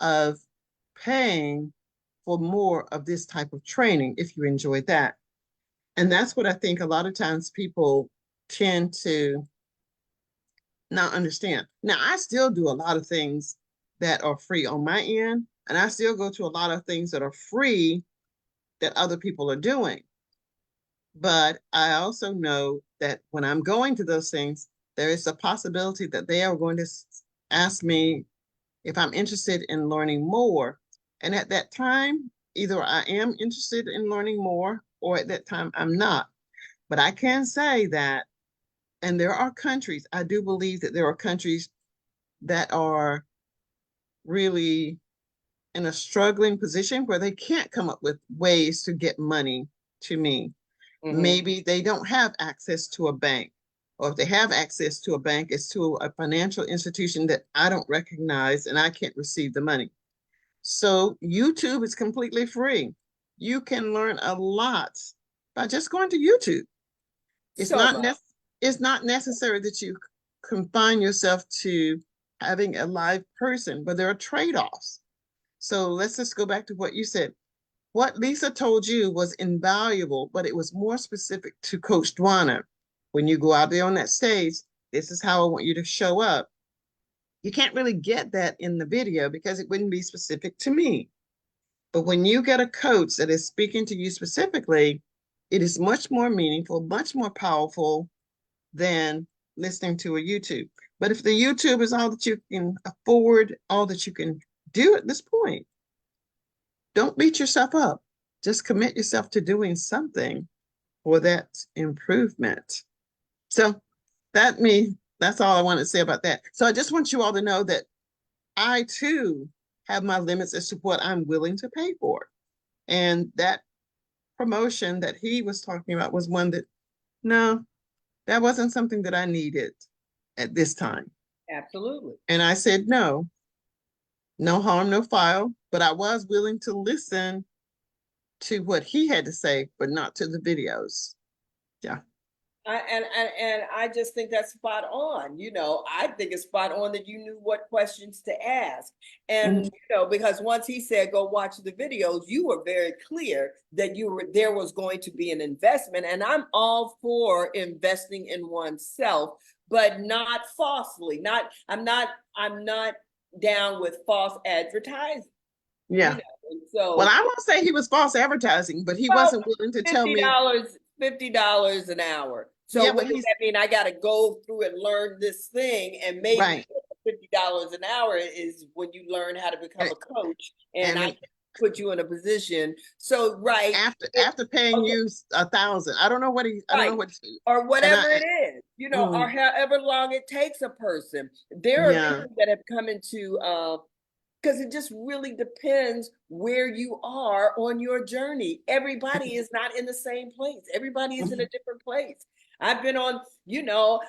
of paying for more of this type of training if you enjoy that. And that's what I think a lot of times people tend to not understand. Now, I still do a lot of things that are free on my end, and I still go to a lot of things that are free that other people are doing. But I also know that when I'm going to those things, there is a possibility that they are going to ask me if I'm interested in learning more. And at that time, either I am interested in learning more or at that time I'm not. But I can say that, and there are countries, I do believe that there are countries that are really in a struggling position where they can't come up with ways to get money to me. Maybe they don't have access to a bank, or if they have access to a bank, it's to a financial institution that I don't recognize and I can't receive the money. So YouTube is completely free. You can learn a lot by just going to YouTube. It's So not much. it's not necessary that you confine yourself to having a live person, but there are trade-offs. So let's just go back to what you said. What Lisa told you was invaluable, but it was more specific to Coach Dwana. When you go out there on that stage, this is how I want you to show up. You can't really get that in the video because it wouldn't be specific to me. But when you get a coach that is speaking to you specifically, it is much more meaningful, much more powerful than listening to a YouTube. But if the YouTube is all that you can afford, all that you can do at this point, don't beat yourself up. Just commit yourself to doing something for that improvement. So that's all I want to say about that. So I just want you all to know that I too have my limits as to what I'm willing to pay for. And that promotion that he was talking about was one that, no, that wasn't something that I needed at this time. Absolutely. And I said, no, no harm, no foul, but I was willing to listen to what he had to say, but not to the videos. Yeah. And I just think that's spot on. I think it's spot on that you knew what questions to ask. And, because once he said, go watch the videos, you were very clear that there was going to be an investment. And I'm all for investing in oneself, but not falsely. I'm not down with false advertising. Yeah. So, well, I won't say he was false advertising, but he wasn't willing to tell me $50 an hour. So yeah, what does that mean? I got to go through and learn this thing, and maybe right. $50 an hour is when you learn how to become a coach, and I can put you in a position. So after paying you 1,000, I don't know what or whatever it is, or however long it takes a person. There are people that have come into because it just really depends where you are on your journey. Everybody is not in the same place. Everybody is in a different place. I've been on,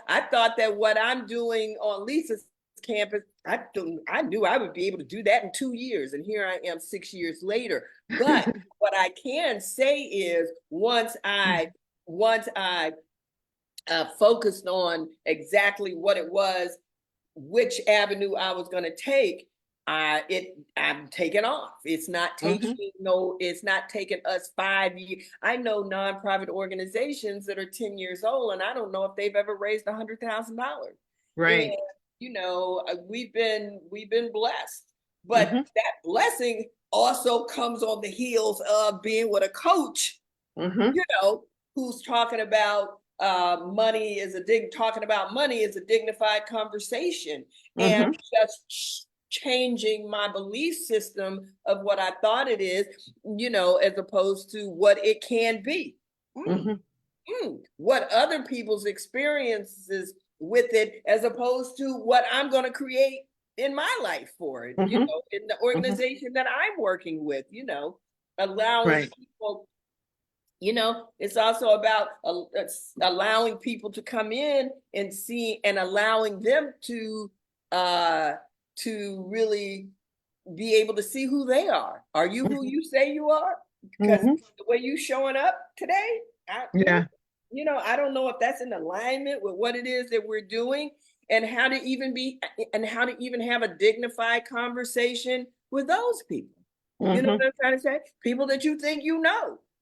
I thought that what I'm doing on Lisa's campus. I knew I would be able to do that in 2 years, and here I am 6 years later. But what I can say is once I focused on exactly what it was, which avenue I was going to take, I'm taking off. It's not taking it's not taking us 5 years. I know nonprofit organizations that are 10 years old, and I don't know if they've ever raised $100,000. Right. And we've been blessed, but that blessing also comes on the heels of being with a coach, who's talking about money is talking about money is a dignified conversation, and just changing my belief system of what I thought it is, as opposed to what it can be. What other people's experiences with it, as opposed to what I'm going to create in my life for it, in the organization that I'm working with, allowing people. It's also about allowing people to come in and see, and allowing them to really be able to see who they are. Are you who you say you are? Because the way you showing up today, I don't know if that's in alignment with what it is that we're doing, and how to even have a dignified conversation with those people. You know what I'm trying to say? People that you think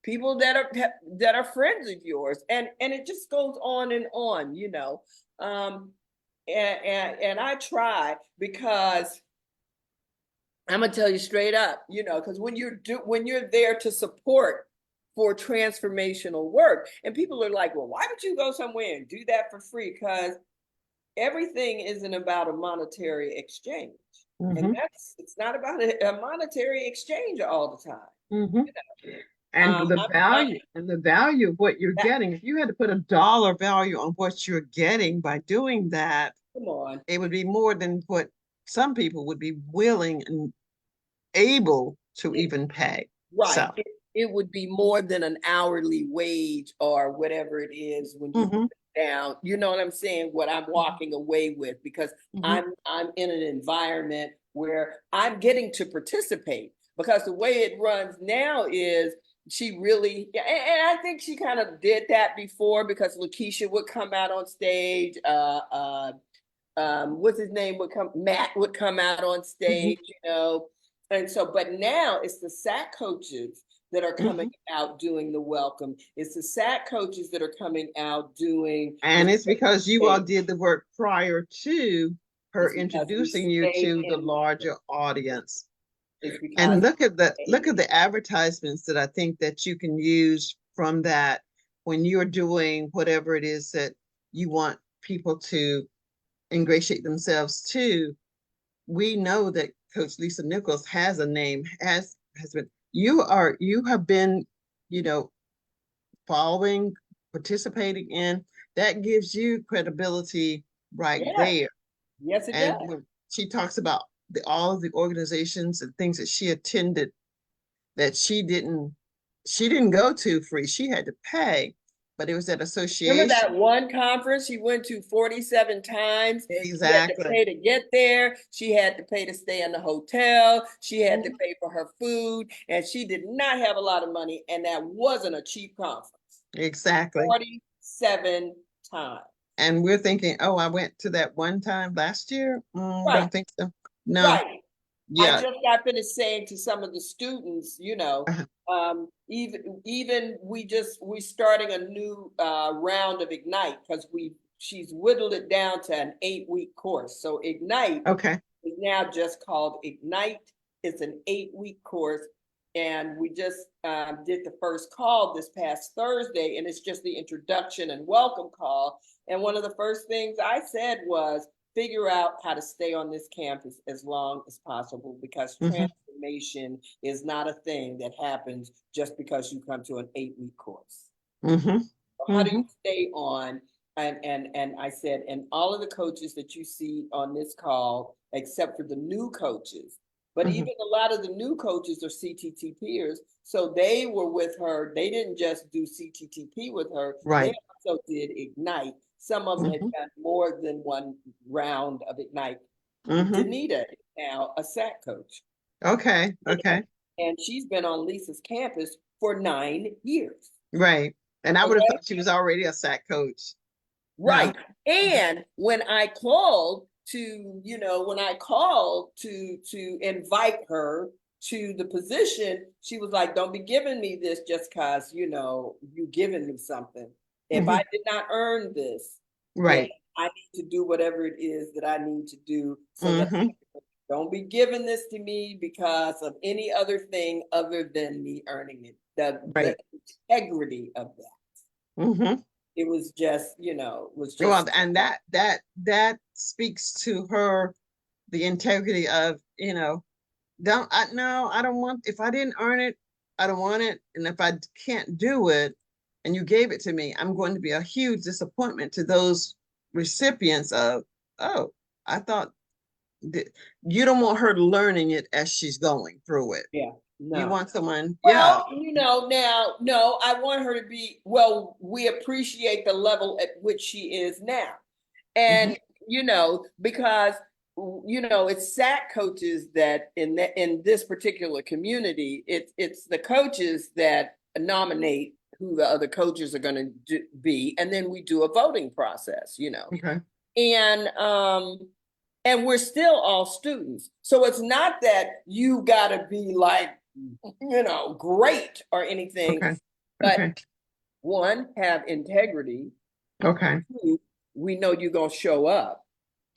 people that are friends of yours, and it just goes on and on, and I try, because I'm gonna tell you straight up, because when you're there to support for transformational work, and people are like, well, why would you go somewhere and do that for free? Because everything isn't about a monetary exchange, and it's not about a monetary exchange all the time. And the value of what you're getting, if you had to put a dollar value on what you're getting by doing that, come on, it would be more than what some people would be willing and able to even pay. Right. So It would be more than an hourly wage or whatever it is when you put it down. You know what I'm saying? What I'm walking away with, because I'm in an environment where I'm getting to participate, because the way it runs now is she really, and I think she kind of did that before, because Lakeisha would come out on stage, what's his name Matt would come out on stage, and so, but now it's the SAC coaches that are coming out doing the welcome. It's the SAC coaches that are coming out doing. And it's because you all did the work prior to her introducing you to the larger audience. And look at the advertisements that I think that you can use from that when you're doing whatever it is that you want people to ingratiate themselves to. We know that Coach Lisa Nichols has a name, has been, you have been, following, participating in, that gives you credibility right there. Yes, it does. When she talks about all of the organizations and things that she attended that she didn't go to free, she had to pay, but it was that association. Remember that one conference she went to 47 times? Exactly. She had to pay to get there. She had to pay to stay in the hotel. She had to pay for her food, and she did not have a lot of money, and that wasn't a cheap conference. Exactly. 47 times. And we're thinking, oh, I went to that one time last year. Right. Don't think so. No. Right. Yeah. I just got finished saying to some of the students, even we starting a new round of Ignite, because she's whittled it down to an 8-week course. So Ignite is now just called Ignite. It's an 8-week course. And we just did the first call this past Thursday, and it's just the introduction and welcome call. And one of the first things I said was, figure out how to stay on this campus as long as possible, because transformation is not a thing that happens just because you come to an 8-week course. So how do you stay on? And I said, and all of the coaches that you see on this call, except for the new coaches, but even a lot of the new coaches are CTT peers. So they were with her. They didn't just do CTTP with her. Right. They also did Ignite. Some of them had done more than one round of Ignite. Danita is now a SAC coach. Okay, okay, And she's been on Lisa's campus for 9 years. right. And I would have Okay. thought she was already a SAC coach. Huh? Right. And when I called to invite her to the position, she was like, don't be giving me this just because, you giving me something. If I Mhm. did not earn this, then Right. I need to do whatever it is that I need to do so that Hmm. don't be giving this to me because of any other thing other than me earning it. The Right. integrity of that. Hmm. It was just, was Well, just and that speaks to her, the integrity of, don't I no, I don't want, if I didn't earn it, I don't want it. And if I can't do it and you gave it to me, I'm going to be a huge disappointment to those recipients of, oh, I thought that you don't want her learning it as she's going through it. yeah, You no. want someone, yeah. Well, now, no, I want her to be, well, we appreciate the level at which she is now. Hmm. And, because, it's SAC coaches that in this particular community, it's the coaches that nominate who the other coaches are going to be. And then we do a voting process. Okay. And we're still all students. So it's not that you got to be like, great or anything, Okay. but Okay. one, have integrity. Okay. Two, we know you're going to show up.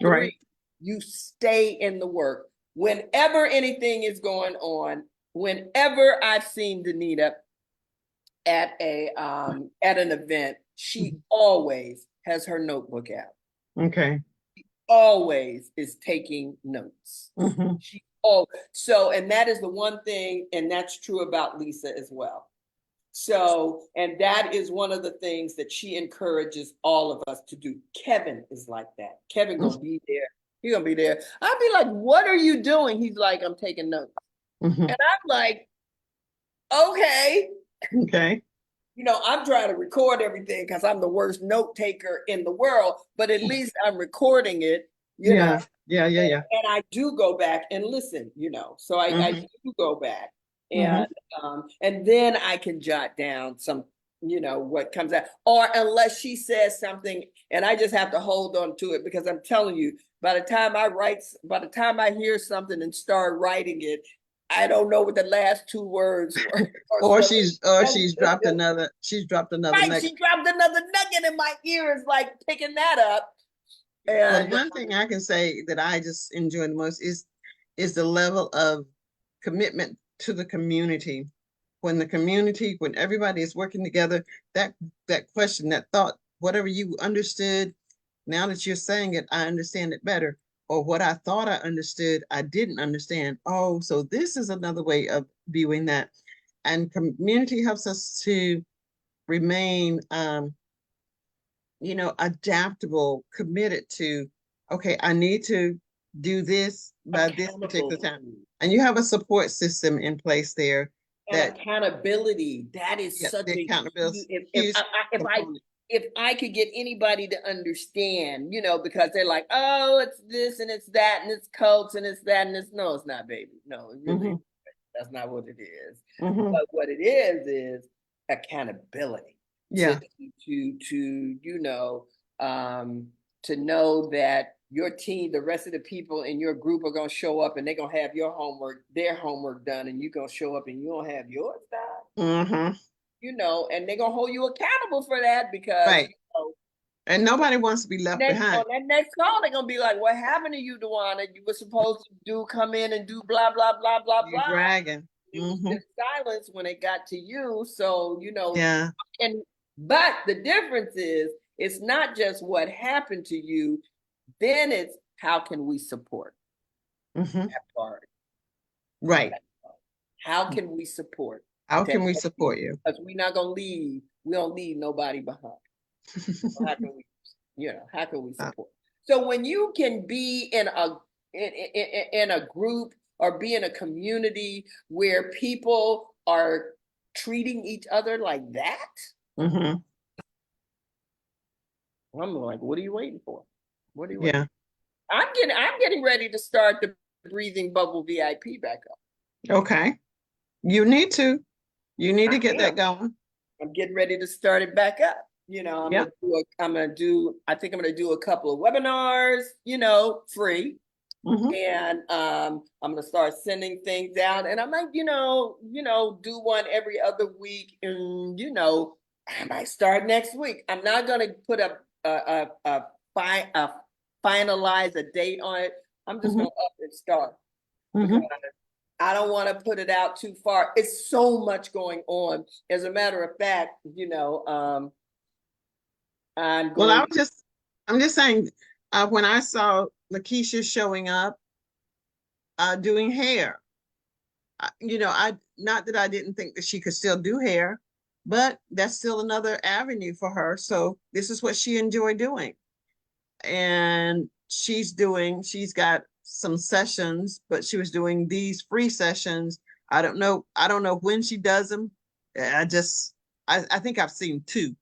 Right. Three, you stay in the work. Whenever anything is going on, whenever I've seen Danita at an event, she always has her notebook out. Okay. Always is taking notes. Hmm. And that is the one thing, and that's true about Lisa as well. So, and that is one of the things that she encourages all of us to do. Kevin is like that. Kevin gonna be there. He's gonna be there. I'll be like, what are you doing? He's like, I'm taking notes. Hmm. And I'm like, okay. Okay. I'm trying to record everything because I'm the worst note taker in the world, but at least I'm recording it, Yeah. Yeah. Yeah. and, Yeah. and I do go back and listen, so I Hmm. do go back, Hmm. and then I can jot down some, what comes out, or unless she says something and I just have to hold on to it, because I'm telling you, by the time I hear something and start writing it, I don't know what the last two words were. Or So she's dropped another right, nugget. she dropped another nugget and my ear is like picking that up. Well, And one thing I can say that I just enjoy the most is the level of commitment to the community. When everybody is working together, that question, that thought, whatever you understood, now that you're saying it, I understand it better. Or what I thought I understood, I didn't understand. Oh, so this is another way of viewing that. And community helps us to remain adaptable, committed to, okay, I need to do this by this particular accountable time. And you have a support system in place there and that, accountability. That is yeah, such the a accountability, huge, if huge I if I component. if I could get anybody to understand, because they're like, oh, it's this and it's that and it's cults and it's that and it's no, it's not, baby. No, it really, Hmm. that's not what it is. Hmm. But what it is accountability to Yeah. um, to know that your team, the rest of the people in your group are gonna show up and they're gonna have their homework done, and you're gonna show up and you don't have yours done. Hmm. And they're gonna hold you accountable for that because Right. And nobody wants to be left on behind. that next call, they're gonna be like, what happened to you, Dewana? You were supposed to come in and do blah, blah, blah, blah, You're blah. dragging. It was Hmm. just silence when it got to you. So, Yeah. but the difference is it's not just what happened to you, then it's how can we support Hmm. that part? Right. How can we support How to can we help you? support you? Because we're not gonna leave, we don't leave nobody behind. How can we, how can we support? So when you can be in a group or be in a community where people are treating each other like that, Hmm. I'm like, what are you waiting for? What are you waiting Yeah. for? I'm getting ready to start the Breathing Bubble VIP back up. Okay. You need to I get that am. going. I'm getting ready to start it back up. Yep. I think I'm gonna do a couple of webinars, free. Mhm. And I'm gonna start sending things out, and I might, do one every other week, and I might start next week. I'm not gonna put a finalize a date on it. I'm just Mhm. gonna up and start because Mhm. I don't want to put it out too far. It's so much going on. As a matter of fact, I'm Well, going. I'm just saying, when I saw Lakeisha showing up, doing hair, not that I didn't think that she could still do hair, but that's still another avenue for her. So this is what she enjoyed doing. And she's got some sessions, but she was doing these free sessions. I don't know when she does them. I think I've seen two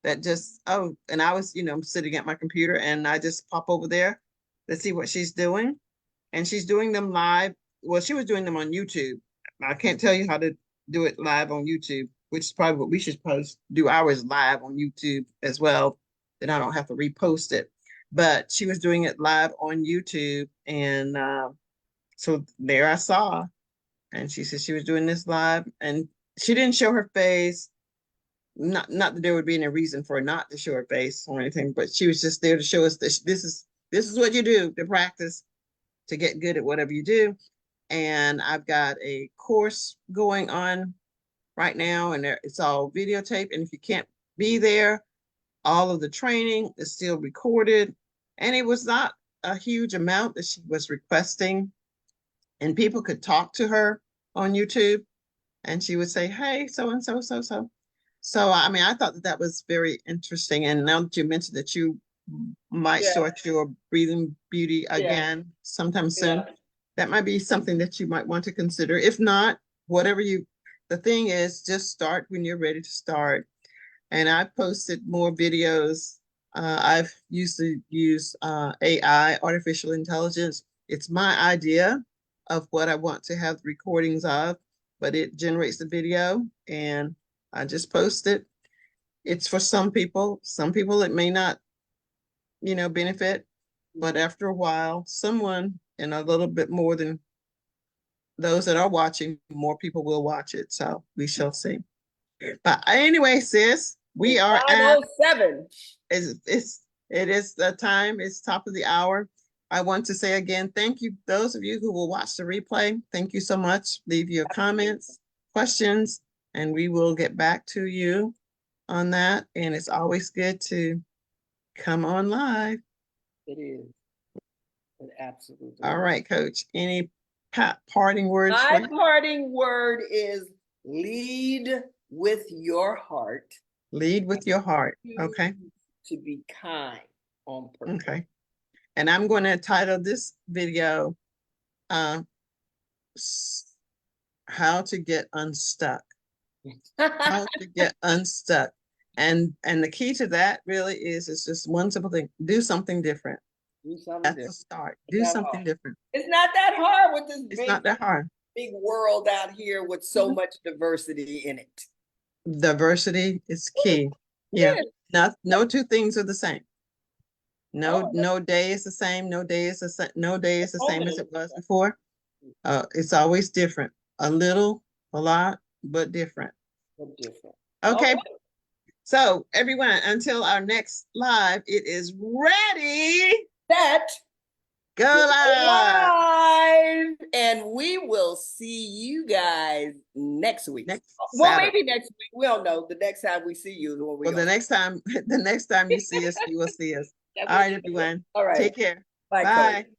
that just, oh, and I was, sitting at my computer and I just pop over there to see what she's doing. And she's doing them live. Well, she was doing them on YouTube. I can't tell you how to do it live on YouTube, which is probably what we should post, do ours live on YouTube as well. Then I don't have to repost it. But she was doing it live on YouTube. And so there I saw. And she said she was doing this live and she didn't show her face. Not that there would be any reason for her not to show her face or anything, but she was just there to show us that this is what you do to practice to get good at whatever you do. And I've got a course going on right now, and it's all videotape. And if you can't be there, all of the training is still recorded. And it was not a huge amount that she was requesting, and people could talk to her on YouTube, and she would say, "Hey, so and so, so so." So I mean, I thought that that was very interesting. And now that you mentioned that you might Yeah, start your breathing beauty yeah, again sometime soon, yeah. that might be something that you might want to consider. If not, the thing is, just start when you're ready to start. And I've posted more videos. I've used to use AI, artificial intelligence. It's my idea of what I want to have the recordings of, but it generates the video and I just post it. It's for some people. Some people it may not, benefit, but after a while, someone and a little bit more than those that are watching, more people will watch it. So we shall see. But anyway, sis, we It's are at 5:07. it is the time, it's top of the hour. I want to say again, thank you, those of you who will watch the replay. Thank you so much. Leave your comments, questions, and we will get back to you on that. And it's always good to come on live. It is. It absolutely All is. right, Coach. Any parting words for My you? parting word is lead with your heart. Lead with your heart. Choose Okay. to be kind on purpose. Okay. And I'm going to title this video, uh, How to Get Unstuck. How to get unstuck. And the key to that really is it's just one simple thing. Do something different. Do something That's a different. start. It's Do not something hard. different. It's not that hard with this It's not that hard. big world out here with so much diversity in it. Diversity is key. Yeah. Yeah. No two things are the same. Oh, No day is the same. No day is no day is the same as moment. it was before. It's always different. A little, a lot, but different. So different. Okay. Okay. So everyone, until our next live, it is ready. That Go live. live, and we will see you guys next week. Next Well, Saturday. maybe next week. We don't know. The next time we see you is when we Well, go. the next time you see us, you will see us. All right, everyone. All right. Take care. Bye, Bye. Coach.